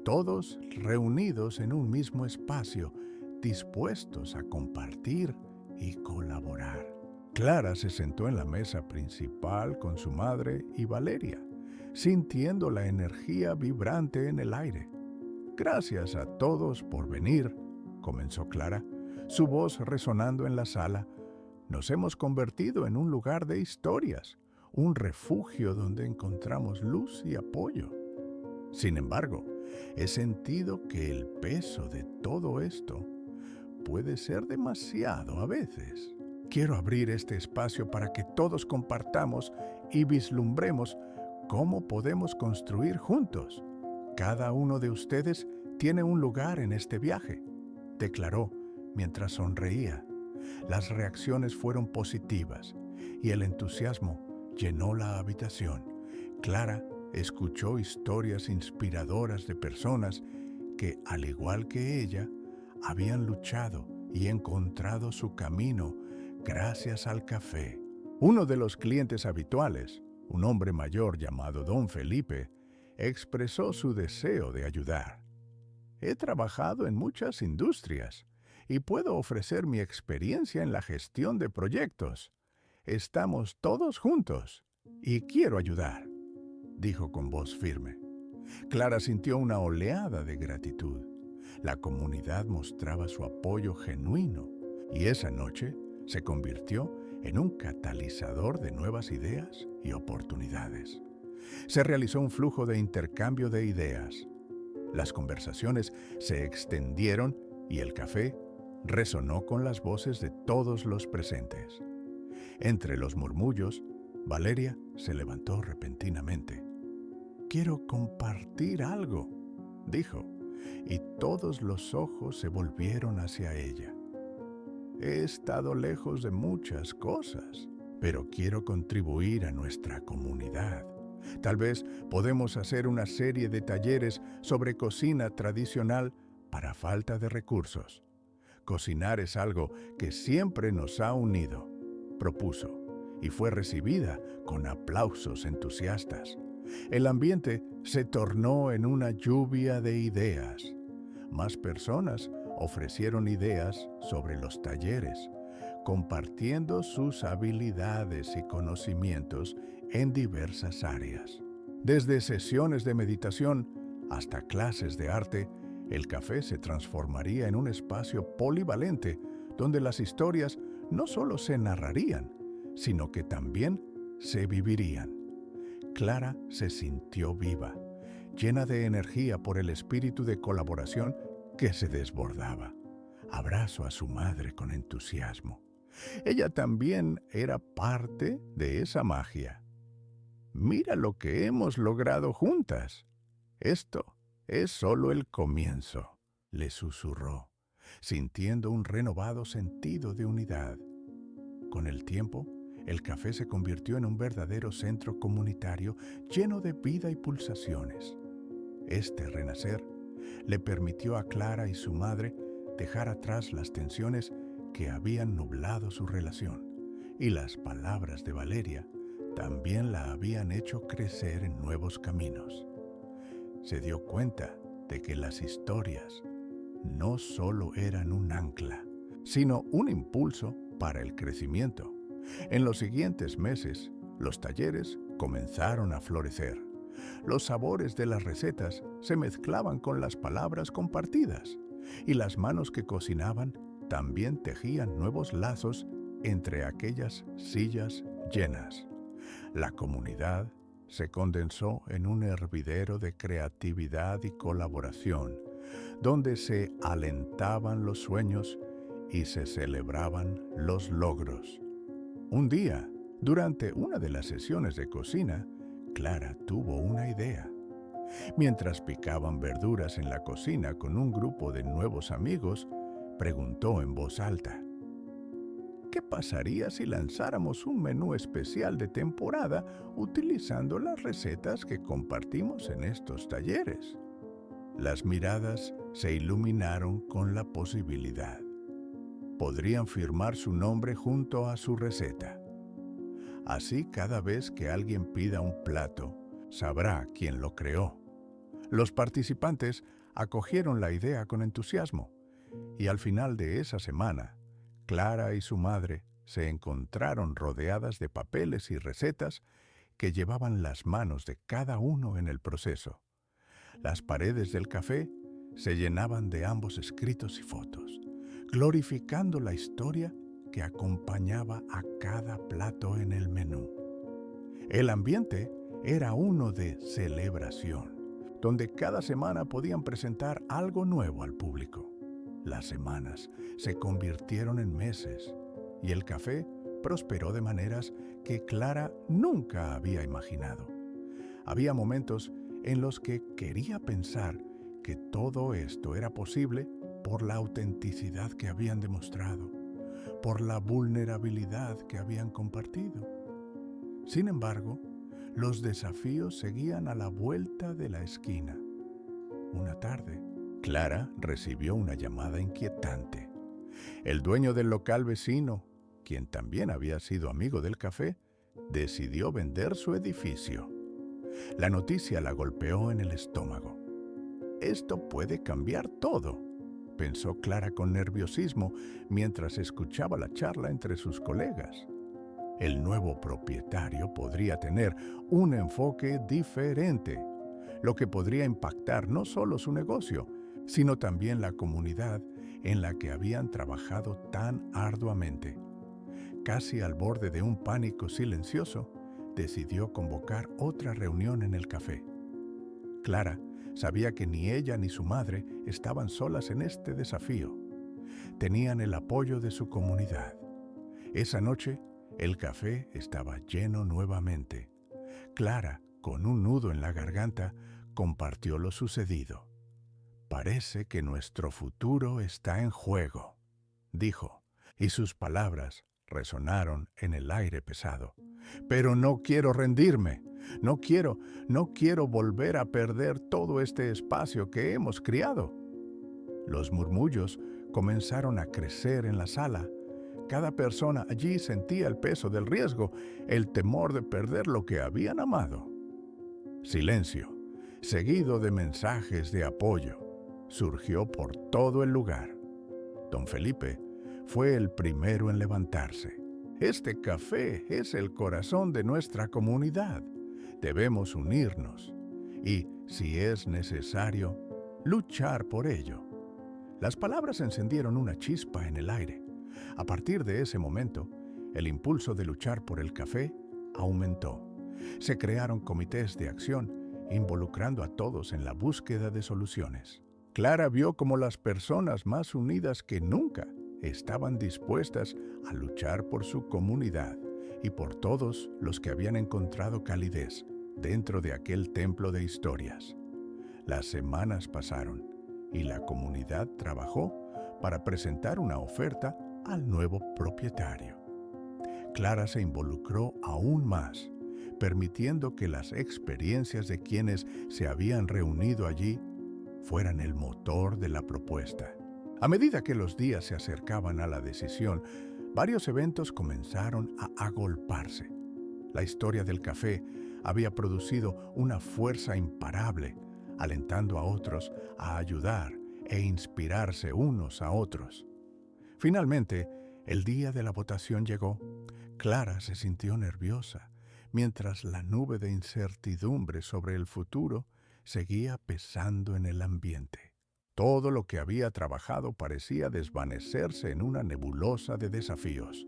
todos reunidos en un mismo espacio, dispuestos a compartir y colaborar. Clara se sentó en la mesa principal con su madre y Valeria, sintiendo la energía vibrante en el aire. Gracias a todos por venir, comenzó Clara, su voz resonando en la sala. Nos hemos convertido en un lugar de historias, un refugio donde encontramos luz y apoyo. Sin embargo, he sentido que el peso de todo esto puede ser demasiado a veces. Quiero abrir este espacio para que todos compartamos y vislumbremos cómo podemos construir juntos. Cada uno de ustedes tiene un lugar en este viaje, declaró mientras sonreía. Las reacciones fueron positivas y el entusiasmo llenó la habitación. Clara escuchó historias inspiradoras de personas que, al igual que ella, habían luchado y encontrado su camino gracias al café. Uno de los clientes habituales, un hombre mayor llamado Don Felipe, expresó su deseo de ayudar. He trabajado en muchas industrias y puedo ofrecer mi experiencia en la gestión de proyectos. Estamos todos juntos y quiero ayudar, dijo con voz firme. Clara sintió una oleada de gratitud. La comunidad mostraba su apoyo genuino y esa noche se convirtió en un catalizador de nuevas ideas y oportunidades. Se realizó un flujo de intercambio de ideas. Las conversaciones se extendieron y el café resonó con las voces de todos los presentes. Entre los murmullos, Valeria se levantó repentinamente. «Quiero compartir algo», dijo, y todos los ojos se volvieron hacia ella. «He estado lejos de muchas cosas, pero quiero contribuir a nuestra comunidad. Tal vez podemos hacer una serie de talleres sobre cocina tradicional para falta de recursos. Cocinar es algo que siempre nos ha unido», propuso, y fue recibida con aplausos entusiastas. El ambiente se tornó en una lluvia de ideas. Más personas ofrecieron ideas sobre los talleres, compartiendo sus habilidades y conocimientos en diversas áreas. Desde sesiones de meditación hasta clases de arte, el café se transformaría en un espacio polivalente donde las historias no solo se narrarían, sino que también se vivirían. Clara se sintió viva, llena de energía por el espíritu de colaboración que se desbordaba. Abrazó a su madre con entusiasmo. Ella también era parte de esa magia. Mira lo que hemos logrado juntas. Esto es solo el comienzo, le susurró, sintiendo un renovado sentido de unidad. Con el tiempo, el café se convirtió en un verdadero centro comunitario lleno de vida y pulsaciones. Este renacer le permitió a Clara y su madre dejar atrás las tensiones que habían nublado su relación, y las palabras de Valeria también la habían hecho crecer en nuevos caminos. Se dio cuenta de que las historias no solo eran un ancla, sino un impulso para el crecimiento. En los siguientes meses, los talleres comenzaron a florecer. Los sabores de las recetas se mezclaban con las palabras compartidas, y las manos que cocinaban también tejían nuevos lazos entre aquellas sillas llenas. La comunidad se condensó en un hervidero de creatividad y colaboración, donde se alentaban los sueños y se celebraban los logros. Un día, durante una de las sesiones de cocina, Clara tuvo una idea. Mientras picaban verduras en la cocina con un grupo de nuevos amigos, preguntó en voz alta: ¿qué pasaría si lanzáramos un menú especial de temporada utilizando las recetas que compartimos en estos talleres? Las miradas se iluminaron con la posibilidad. Podrían firmar su nombre junto a su receta. Así, cada vez que alguien pida un plato, sabrá quién lo creó. Los participantes acogieron la idea con entusiasmo, y al final de esa semana, Clara y su madre se encontraron rodeadas de papeles y recetas que llevaban las manos de cada uno en el proceso. Las paredes del café se llenaban de ambos escritos y fotos, glorificando la historia que acompañaba a cada plato en el menú. El ambiente era uno de celebración, donde cada semana podían presentar algo nuevo al público. Las semanas se convirtieron en meses y el café prosperó de maneras que Clara nunca había imaginado. Había momentos en los que quería pensar que todo esto era posible por la autenticidad que habían demostrado, por la vulnerabilidad que habían compartido. Sin embargo, los desafíos seguían a la vuelta de la esquina. Una tarde, Clara recibió una llamada inquietante. El dueño del local vecino, quien también había sido amigo del café, decidió vender su edificio. La noticia la golpeó en el estómago. Esto puede cambiar todo, pensó Clara con nerviosismo mientras escuchaba la charla entre sus colegas. El nuevo propietario podría tener un enfoque diferente, lo que podría impactar no solo su negocio, sino también la comunidad en la que habían trabajado tan arduamente. Casi al borde de un pánico silencioso, decidió convocar otra reunión en el café. Clara sabía que ni ella ni su madre estaban solas en este desafío. Tenían el apoyo de su comunidad. Esa noche, el café estaba lleno nuevamente. Clara, con un nudo en la garganta, compartió lo sucedido. «Parece que nuestro futuro está en juego», dijo, y sus palabras resonaron en el aire pesado. «Pero no quiero rendirme. No quiero volver a perder todo este espacio que hemos criado». Los murmullos comenzaron a crecer en la sala. Cada persona allí sentía el peso del riesgo, el temor de perder lo que habían amado. Silencio, seguido de mensajes de apoyo, surgió por todo el lugar. Don Felipe fue el primero en levantarse. «Este café es el corazón de nuestra comunidad. Debemos unirnos y, si es necesario, luchar por ello». Las palabras encendieron una chispa en el aire. A partir de ese momento, el impulso de luchar por el café aumentó. Se crearon comités de acción, involucrando a todos en la búsqueda de soluciones. Clara vio cómo las personas más unidas que nunca estaban dispuestas a luchar por su comunidad y por todos los que habían encontrado calidez dentro de aquel templo de historias. Las semanas pasaron y la comunidad trabajó para presentar una oferta al nuevo propietario. Clara se involucró aún más, permitiendo que las experiencias de quienes se habían reunido allí fueran el motor de la propuesta. A medida que los días se acercaban a la decisión, varios eventos comenzaron a agolparse. La historia del café había producido una fuerza imparable, alentando a otros a ayudar e inspirarse unos a otros. Finalmente, el día de la votación llegó. Clara se sintió nerviosa, mientras la nube de incertidumbre sobre el futuro seguía pesando en el ambiente. Todo lo que había trabajado parecía desvanecerse en una nebulosa de desafíos.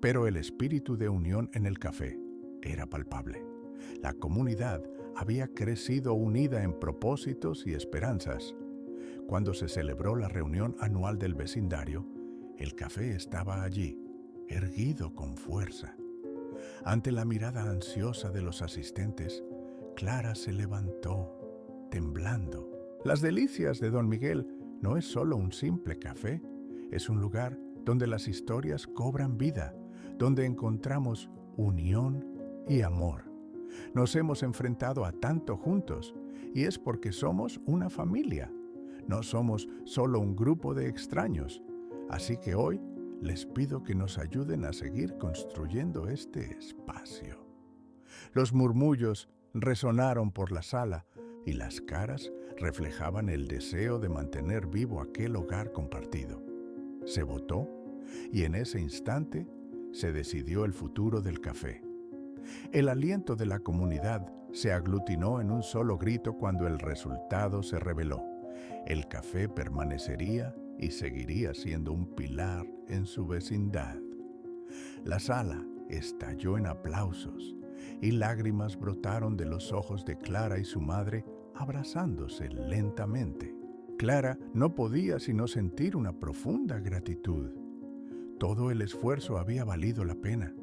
Pero el espíritu de unión en el café era palpable. La comunidad había crecido unida en propósitos y esperanzas. Cuando se celebró la reunión anual del vecindario, el café estaba allí, erguido con fuerza. Ante la mirada ansiosa de los asistentes, Clara se levantó, temblando. Las Delicias de Don Miguel no es solo un simple café, es un lugar donde las historias cobran vida, donde encontramos unión y amor. Nos hemos enfrentado a tanto juntos, y es porque somos una familia. No somos solo un grupo de extraños. Así que hoy les pido que nos ayuden a seguir construyendo este espacio. Los murmullos resonaron por la sala y las caras reflejaban el deseo de mantener vivo aquel hogar compartido. Se votó y en ese instante se decidió el futuro del café. El aliento de la comunidad se aglutinó en un solo grito cuando el resultado se reveló. El café permanecería y seguiría siendo un pilar en su vecindad. La sala estalló en aplausos y lágrimas brotaron de los ojos de Clara y su madre, abrazándose lentamente. Clara no podía sino sentir una profunda gratitud. Todo el esfuerzo había valido la pena.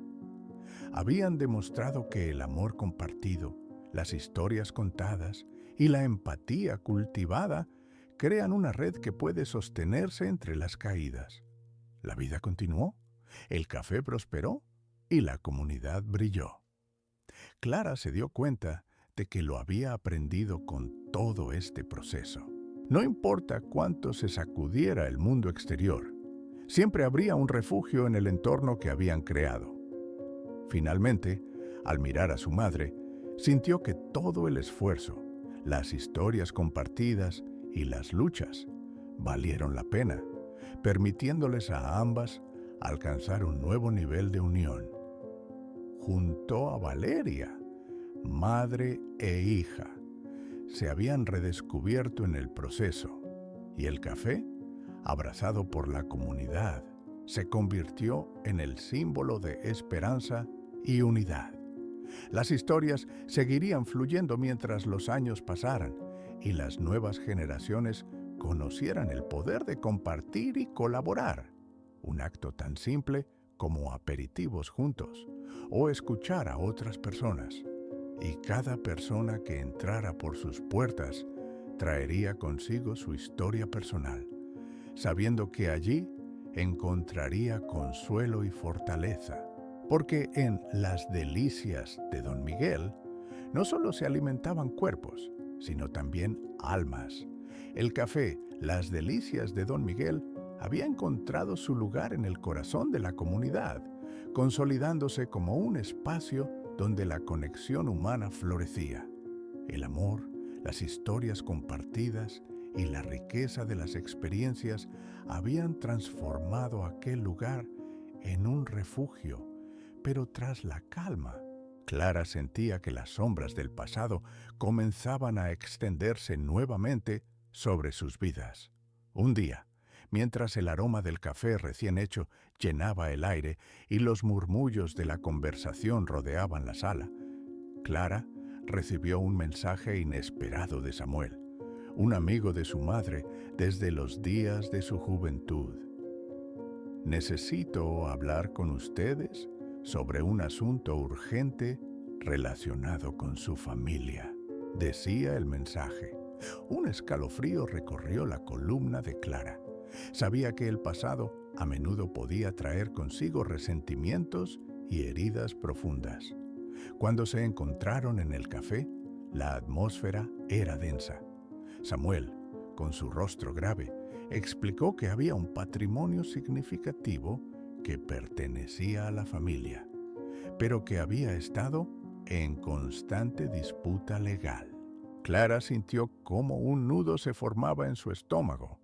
Habían demostrado que el amor compartido, las historias contadas y la empatía cultivada crean una red que puede sostenerse entre las caídas. La vida continuó, el café prosperó y la comunidad brilló. Clara se dio cuenta de que lo había aprendido con todo este proceso. No importa cuánto se sacudiera el mundo exterior, siempre habría un refugio en el entorno que habían creado. Finalmente, al mirar a su madre, sintió que todo el esfuerzo, las historias compartidas y las luchas valieron la pena, permitiéndoles a ambas alcanzar un nuevo nivel de unión. Junto a Valeria, madre e hija, se habían redescubierto en el proceso, y el café, abrazado por la comunidad, se convirtió en el símbolo de esperanza y unidad. Las historias seguirían fluyendo mientras los años pasaran y las nuevas generaciones conocieran el poder de compartir y colaborar. Un acto tan simple como aperitivos juntos o escuchar a otras personas. Y cada persona que entrara por sus puertas traería consigo su historia personal, sabiendo que allí encontraría consuelo y fortaleza. Porque en las Delicias de Don Miguel no solo se alimentaban cuerpos, sino también almas. El café Las Delicias de Don Miguel había encontrado su lugar en el corazón de la comunidad, consolidándose como un espacio donde la conexión humana florecía. El amor, las historias compartidas y la riqueza de las experiencias habían transformado aquel lugar en un refugio. Pero tras la calma, Clara sentía que las sombras del pasado comenzaban a extenderse nuevamente sobre sus vidas. Un día, mientras el aroma del café recién hecho llenaba el aire y los murmullos de la conversación rodeaban la sala, Clara recibió un mensaje inesperado de Samuel, un amigo de su madre desde los días de su juventud. «Necesito hablar con ustedes sobre un asunto urgente relacionado con su familia, decía el mensaje. Un escalofrío recorrió la columna de Clara. Sabía que el pasado a menudo podía traer consigo resentimientos y heridas profundas. Cuando se encontraron en el café, la atmósfera era densa. Samuel, con su rostro grave, explicó que había un patrimonio significativo que pertenecía a la familia, pero que había estado en constante disputa legal. Clara sintió cómo un nudo se formaba en su estómago.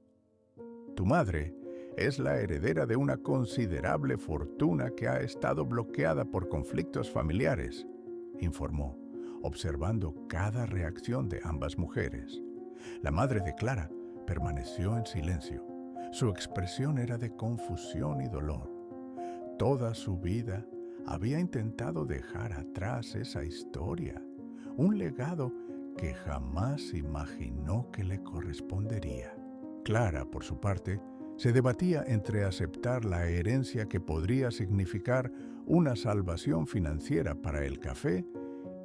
Tu madre es la heredera de una considerable fortuna que ha estado bloqueada por conflictos familiares, informó, observando cada reacción de ambas mujeres. La madre de Clara permaneció en silencio. Su expresión era de confusión y dolor. Toda su vida había intentado dejar atrás esa historia, un legado que jamás imaginó que le correspondería. Clara, por su parte, se debatía entre aceptar la herencia que podría significar una salvación financiera para el café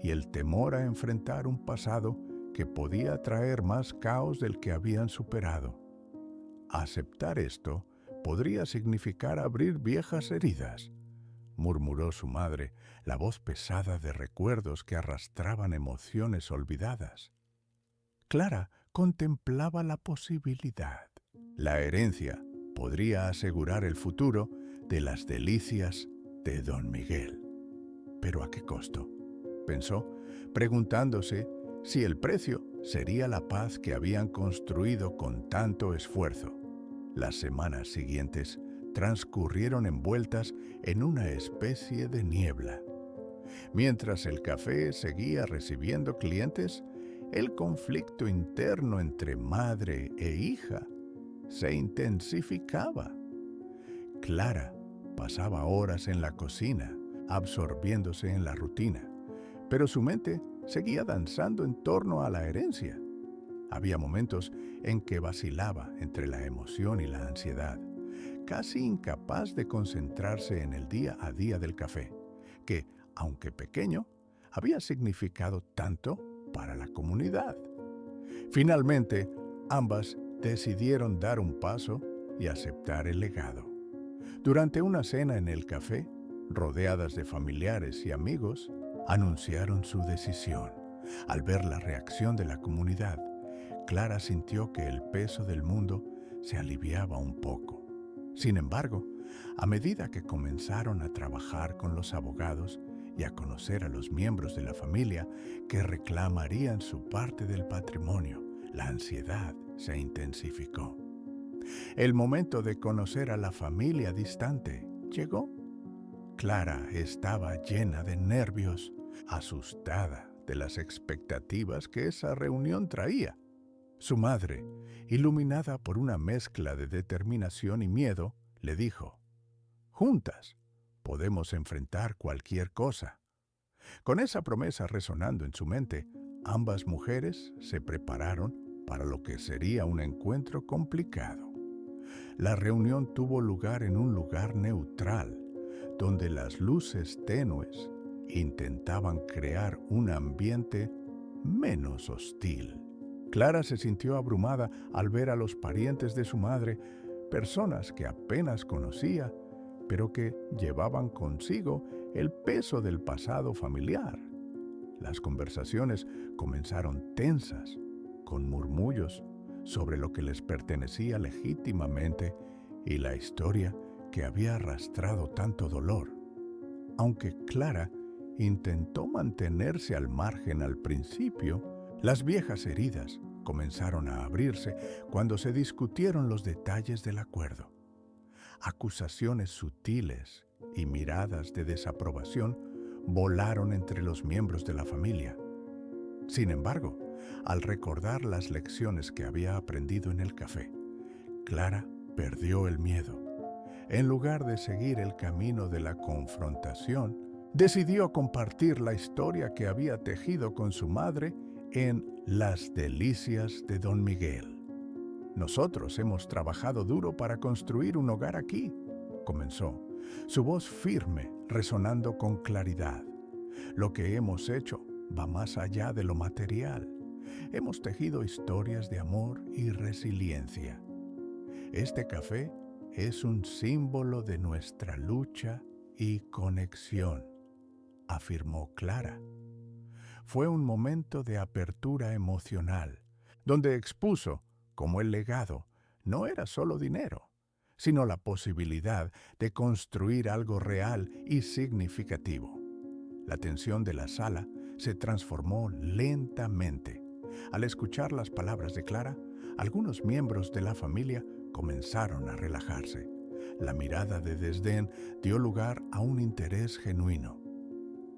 y el temor a enfrentar un pasado que podía traer más caos del que habían superado. Aceptar esto podría significar abrir viejas heridas, murmuró su madre, la voz pesada de recuerdos que arrastraban emociones olvidadas. Clara contemplaba la posibilidad. La herencia podría asegurar el futuro de las delicias de don Miguel. ¿Pero a qué costo?, pensó, preguntándose si el precio sería la paz que habían construido con tanto esfuerzo. Las semanas siguientes transcurrieron envueltas en una especie de niebla. Mientras el café seguía recibiendo clientes, el conflicto interno entre madre e hija se intensificaba. Clara pasaba horas en la cocina, absorbiéndose en la rutina, pero su mente seguía danzando en torno a la herencia. Había momentos en que vacilaba entre la emoción y la ansiedad, casi incapaz de concentrarse en el día a día del café, que, aunque pequeño, había significado tanto para la comunidad. Finalmente, ambas decidieron dar un paso y aceptar el legado. Durante una cena en el café, rodeadas de familiares y amigos, anunciaron su decisión. Al ver la reacción de la comunidad, Clara sintió que el peso del mundo se aliviaba un poco. Sin embargo, a medida que comenzaron a trabajar con los abogados y a conocer a los miembros de la familia que reclamarían su parte del patrimonio, la ansiedad se intensificó. El momento de conocer a la familia distante llegó. Clara estaba llena de nervios, asustada de las expectativas que esa reunión traía. Su madre, iluminada por una mezcla de determinación y miedo, le dijo: «Juntas podemos enfrentar cualquier cosa». Con esa promesa resonando en su mente, ambas mujeres se prepararon para lo que sería un encuentro complicado. La reunión tuvo lugar en un lugar neutral, donde las luces tenues intentaban crear un ambiente menos hostil. Clara se sintió abrumada al ver a los parientes de su madre, personas que apenas conocía, pero que llevaban consigo el peso del pasado familiar. Las conversaciones comenzaron tensas, con murmullos sobre lo que les pertenecía legítimamente y la historia que había arrastrado tanto dolor. Aunque Clara intentó mantenerse al margen al principio, las viejas heridas comenzaron a abrirse cuando se discutieron los detalles del acuerdo. Acusaciones sutiles y miradas de desaprobación volaron entre los miembros de la familia. Sin embargo, al recordar las lecciones que había aprendido en el café, Clara perdió el miedo. En lugar de seguir el camino de la confrontación, decidió compartir la historia que había tejido con su madre en Las delicias de don Miguel. «Nosotros hemos trabajado duro para construir un hogar aquí», comenzó, Su voz firme, resonando con claridad. Lo que hemos hecho va más allá de lo material. Hemos tejido historias de amor y resiliencia. Este café es un símbolo de nuestra lucha y conexión, afirmó Clara. Fue un momento de apertura emocional, donde expuso cómo el legado no era solo dinero, sino la posibilidad de construir algo real y significativo. La tensión de la sala se transformó lentamente. Al escuchar las palabras de Clara, algunos miembros de la familia comenzaron a relajarse. La mirada de desdén dio lugar a un interés genuino.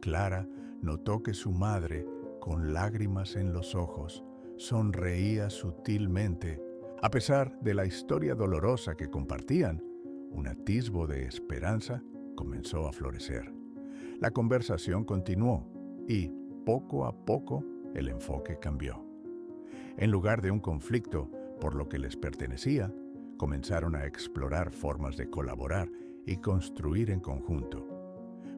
Clara notó que su madre, con lágrimas en los ojos, sonreía sutilmente. A pesar de la historia dolorosa que compartían, un atisbo de esperanza comenzó a florecer. La conversación continuó y, poco a poco, el enfoque cambió. En lugar de un conflicto por lo que les pertenecía, comenzaron a explorar formas de colaborar y construir en conjunto.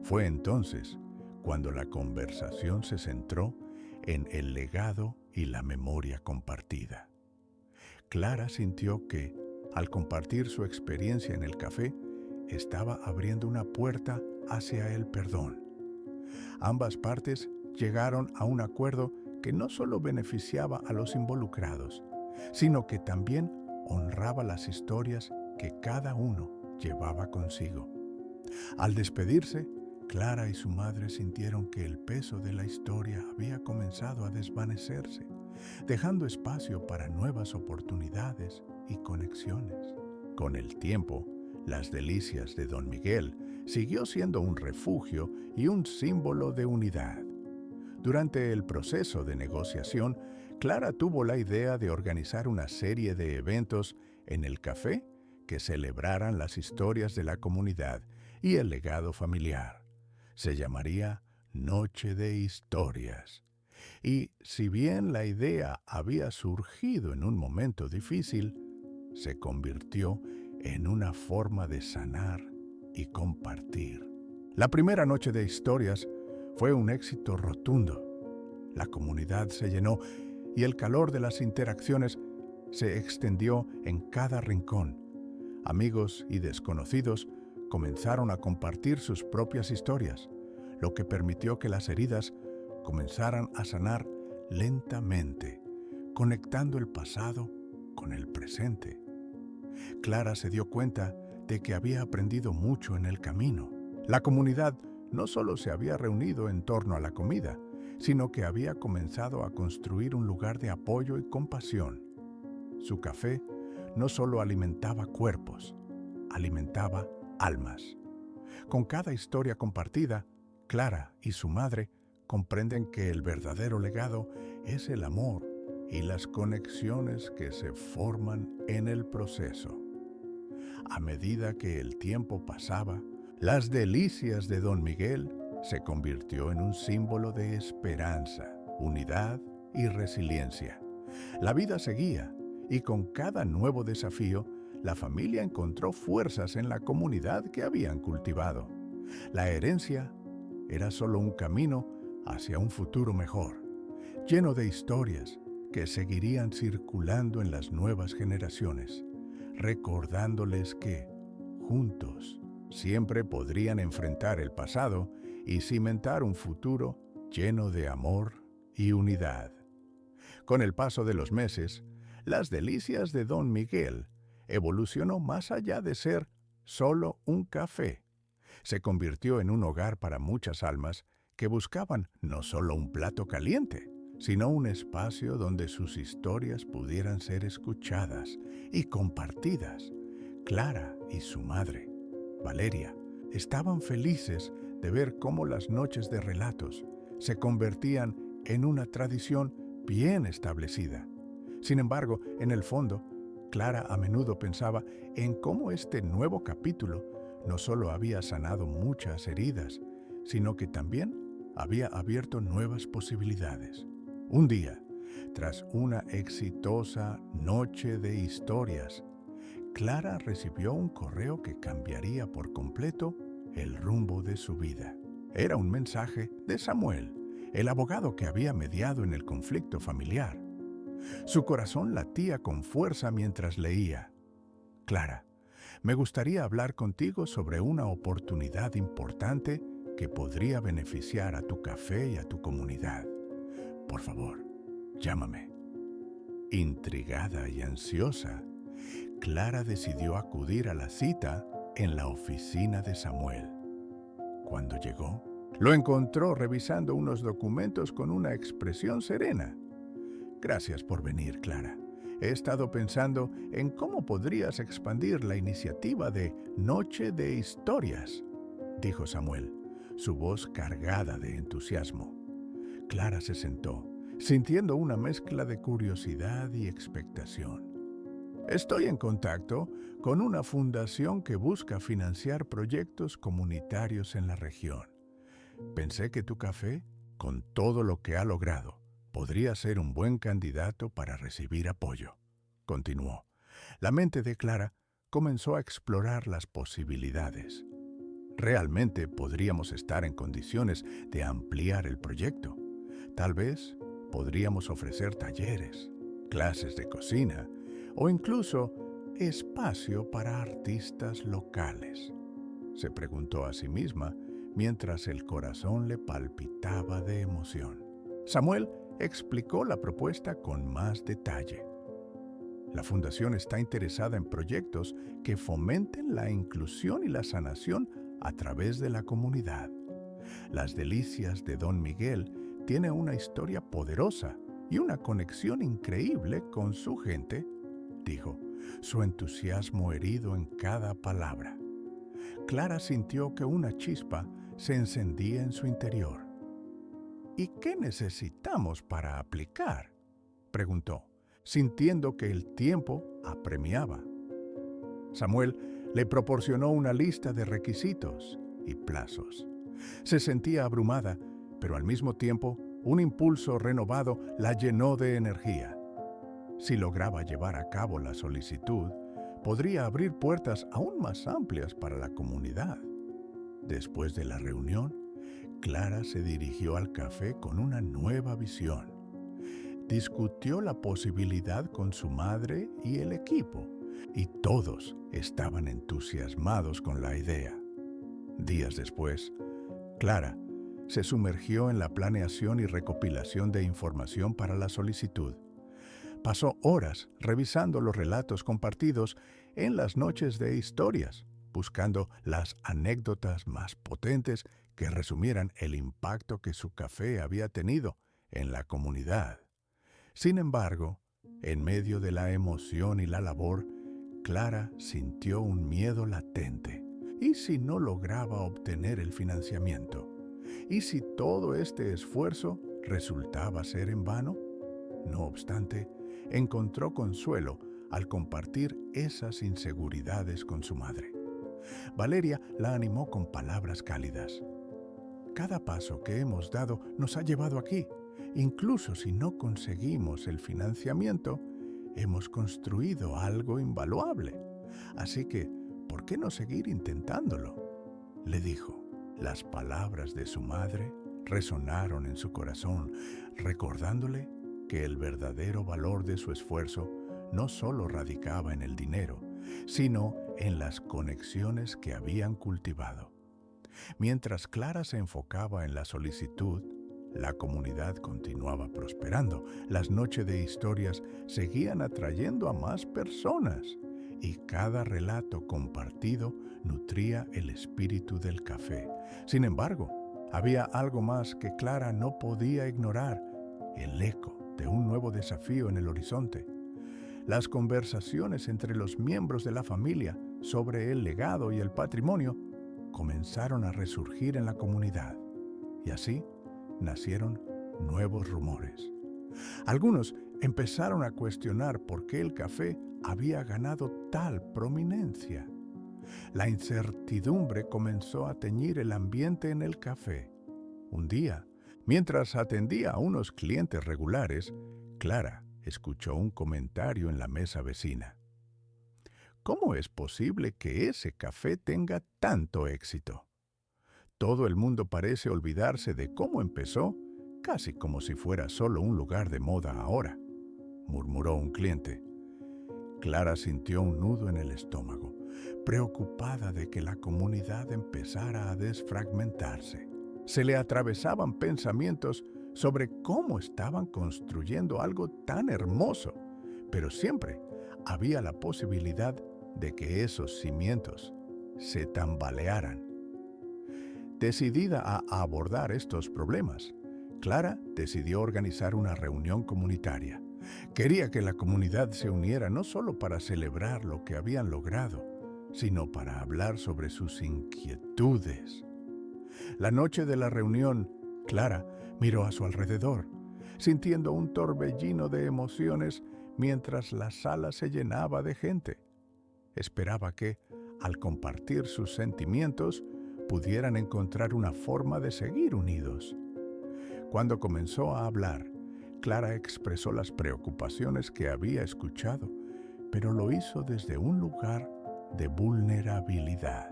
Fue entonces cuando la conversación se centró en el legado y la memoria compartida. Clara sintió que, al compartir su experiencia en el café, estaba abriendo una puerta hacia el perdón. Ambas partes llegaron a un acuerdo que no solo beneficiaba a los involucrados, sino que también honraba las historias que cada uno llevaba consigo. Al despedirse, Clara y su madre sintieron que el peso de la historia había comenzado a desvanecerse, dejando espacio para nuevas oportunidades y conexiones. Con el tiempo, Las Delicias de Don Miguel siguió siendo un refugio y un símbolo de unidad. Durante el proceso de negociación, Clara tuvo la idea de organizar una serie de eventos en el café que celebraran las historias de la comunidad y el legado familiar. Se llamaría Noche de Historias. Y si bien la idea había surgido en un momento difícil, se convirtió en una forma de sanar y compartir. La primera noche de historias fue un éxito rotundo. La comunidad se llenó y el calor de las interacciones se extendió en cada rincón. Amigos y desconocidos comenzaron a compartir sus propias historias, lo que permitió que las heridas comenzaran a sanar lentamente, conectando el pasado con el presente. Clara se dio cuenta de que había aprendido mucho en el camino. La comunidad no solo se había reunido en torno a la comida, sino que había comenzado a construir un lugar de apoyo y compasión. Su café no solo alimentaba cuerpos, alimentaba almas. Con cada historia compartida, Clara y su madre comprenden que el verdadero legado es el amor y las conexiones que se forman en el proceso. A medida que el tiempo pasaba, Las Delicias de Don Miguel se convirtió en un símbolo de esperanza, unidad y resiliencia. La vida seguía y con cada nuevo desafío, la familia encontró fuerzas en la comunidad que habían cultivado. La herencia era solo un camino hacia un futuro mejor, lleno de historias que seguirían circulando en las nuevas generaciones, recordándoles que, juntos, siempre podrían enfrentar el pasado y cimentar un futuro lleno de amor y unidad. Con el paso de los meses, Las Delicias de Don Miguel evolucionó más allá de ser solo un café. Se convirtió en un hogar para muchas almas que buscaban no solo un plato caliente, sino un espacio donde sus historias pudieran ser escuchadas y compartidas. Clara y su madre, Valeria, estaban felices de ver cómo las noches de relatos se convertían en una tradición bien establecida. Sin embargo, en el fondo, Clara a menudo pensaba en cómo este nuevo capítulo no solo había sanado muchas heridas, sino que también había abierto nuevas posibilidades. Un día, tras una exitosa noche de historias, Clara recibió un correo que cambiaría por completo el rumbo de su vida. Era un mensaje de Samuel, el abogado que había mediado en el conflicto familiar. Su corazón latía con fuerza mientras leía. Clara, me gustaría hablar contigo sobre una oportunidad importante que podría beneficiar a tu café y a tu comunidad. Por favor, llámame. Intrigada y ansiosa, Clara decidió acudir a la cita en la oficina de Samuel. Cuando llegó, lo encontró revisando unos documentos con una expresión serena. Gracias por venir, Clara. He estado pensando en cómo podrías expandir la iniciativa de Noche de Historias, dijo Samuel, su voz cargada de entusiasmo. Clara se sentó, sintiendo una mezcla de curiosidad y expectación. Estoy en contacto con una fundación que busca financiar proyectos comunitarios en la región. Pensé que tu café, con todo lo que ha logrado, podría ser un buen candidato para recibir apoyo. Continuó. La mente de Clara comenzó a explorar las posibilidades. Realmente podríamos estar en condiciones de ampliar el proyecto. Tal vez podríamos ofrecer talleres, clases de cocina o incluso espacio para artistas locales. Se preguntó a sí misma mientras el corazón le palpitaba de emoción. Samuel explicó la propuesta con más detalle. La fundación está interesada en proyectos que fomenten la inclusión y la sanación a través de la comunidad. Las Delicias de Don Miguel tiene una historia poderosa y una conexión increíble con su gente, dijo, su entusiasmo herido en cada palabra. Clara sintió que una chispa se encendía en su interior. ¿Y qué necesitamos para aplicar?, preguntó, sintiendo que el tiempo apremiaba. Samuel le proporcionó una lista de requisitos y plazos. Se sentía abrumada, pero al mismo tiempo un impulso renovado la llenó de energía. Si lograba llevar a cabo la solicitud, podría abrir puertas aún más amplias para la comunidad. Después de la reunión, Clara se dirigió al café con una nueva visión. Discutió la posibilidad con su madre y el equipo, y todos estaban entusiasmados con la idea. Días después, Clara se sumergió en la planeación y recopilación de información para la solicitud. Pasó horas revisando los relatos compartidos en las noches de historias, buscando las anécdotas más potentes que resumieran el impacto que su café había tenido en la comunidad. Sin embargo, en medio de la emoción y la labor, Clara sintió un miedo latente. ¿Y si no lograba obtener el financiamiento? ¿Y si todo este esfuerzo resultaba ser en vano? No obstante, encontró consuelo al compartir esas inseguridades con su madre. Valeria la animó con palabras cálidas. Cada paso que hemos dado nos ha llevado aquí. Incluso si no conseguimos el financiamiento, hemos construido algo invaluable. Así que, ¿por qué no seguir intentándolo?, le dijo. Las palabras de su madre resonaron en su corazón, recordándole que el verdadero valor de su esfuerzo no solo radicaba en el dinero, sino en las conexiones que habían cultivado. Mientras Clara se enfocaba en la solicitud, la comunidad continuaba prosperando. Las noches de historias seguían atrayendo a más personas y cada relato compartido nutría el espíritu del café. Sin embargo, había algo más que Clara no podía ignorar: el eco de un nuevo desafío en el horizonte. Las conversaciones entre los miembros de la familia sobre el legado y el patrimonio comenzaron a resurgir en la comunidad, y así nacieron nuevos rumores. Algunos empezaron a cuestionar por qué el café había ganado tal prominencia. La incertidumbre comenzó a teñir el ambiente en el café. Un día, mientras atendía a unos clientes regulares, Clara escuchó un comentario en la mesa vecina. ¿cómo es posible que ese café tenga tanto éxito? Todo el mundo parece olvidarse de cómo empezó, casi como si fuera solo un lugar de moda ahora, murmuró un cliente. Clara sintió un nudo en el estómago, preocupada de que la comunidad empezara a desfragmentarse. Se le atravesaban pensamientos sobre cómo estaban construyendo algo tan hermoso, pero siempre había la posibilidad de que esos cimientos se tambalearan. Decidida a abordar estos problemas, Clara decidió organizar una reunión comunitaria. Quería que la comunidad se uniera no solo para celebrar lo que habían logrado, sino para hablar sobre sus inquietudes. La noche de la reunión, Clara miró a su alrededor, sintiendo un torbellino de emociones mientras la sala se llenaba de gente. Esperaba que, al compartir sus sentimientos, pudieran encontrar una forma de seguir unidos. Cuando comenzó a hablar, Clara expresó las preocupaciones que había escuchado, pero lo hizo desde un lugar de vulnerabilidad.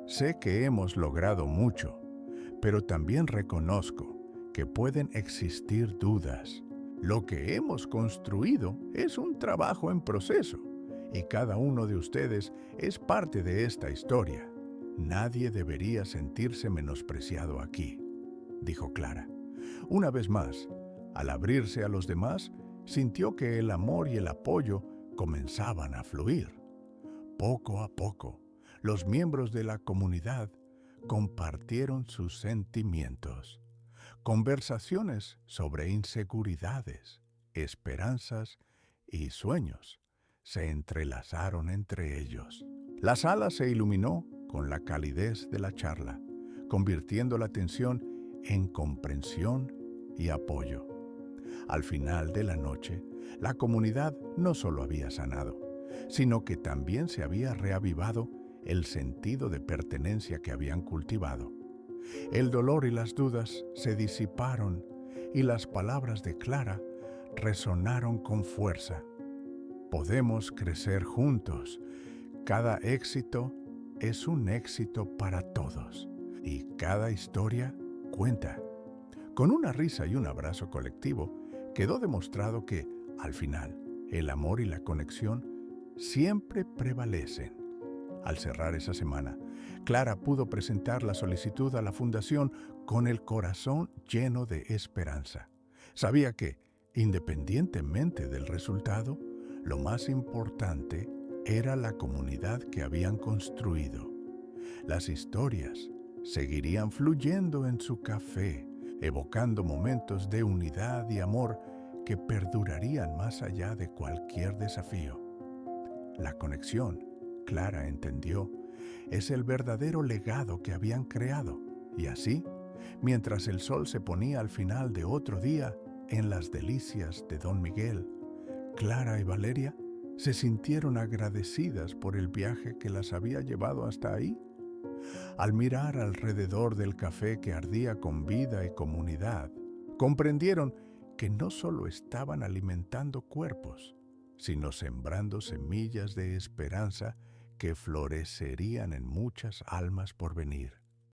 Sé que hemos logrado mucho, pero también reconozco que pueden existir dudas. Lo que hemos construido es un trabajo en proceso, y cada uno de ustedes es parte de esta historia. Nadie debería sentirse menospreciado aquí, dijo Clara. Una vez más, al abrirse a los demás, sintió que el amor y el apoyo comenzaban a fluir. Poco a poco, los miembros de la comunidad compartieron sus sentimientos. Conversaciones sobre inseguridades, esperanzas y sueños se entrelazaron entre ellos. La sala se iluminó con la calidez de la charla, convirtiendo la tensión en comprensión y apoyo. Al final de la noche, la comunidad no solo había sanado, sino que también se había reavivado el sentido de pertenencia que habían cultivado. El dolor y las dudas se disiparon y las palabras de Clara resonaron con fuerza. Podemos crecer juntos. Cada éxito es un éxito para todos y cada historia cuenta. Con una risa y un abrazo colectivo, quedó demostrado que, al final, el amor y la conexión siempre prevalecen. Al cerrar esa semana, Clara pudo presentar la solicitud a la fundación con el corazón lleno de esperanza. Sabía que, independientemente del resultado, lo más importante era la comunidad que habían construido. Las historias seguirían fluyendo en su café, evocando momentos de unidad y amor que perdurarían más allá de cualquier desafío. La conexión, Clara entendió, es el verdadero legado que habían creado. Y así, mientras el sol se ponía al final de otro día en las delicias de Don Miguel, Clara y Valeria se sintieron agradecidas por el viaje que las había llevado hasta ahí. Al mirar alrededor del café que ardía con vida y comunidad, comprendieron que no solo estaban alimentando cuerpos, sino sembrando semillas de esperanza que florecerían en muchas almas por venir.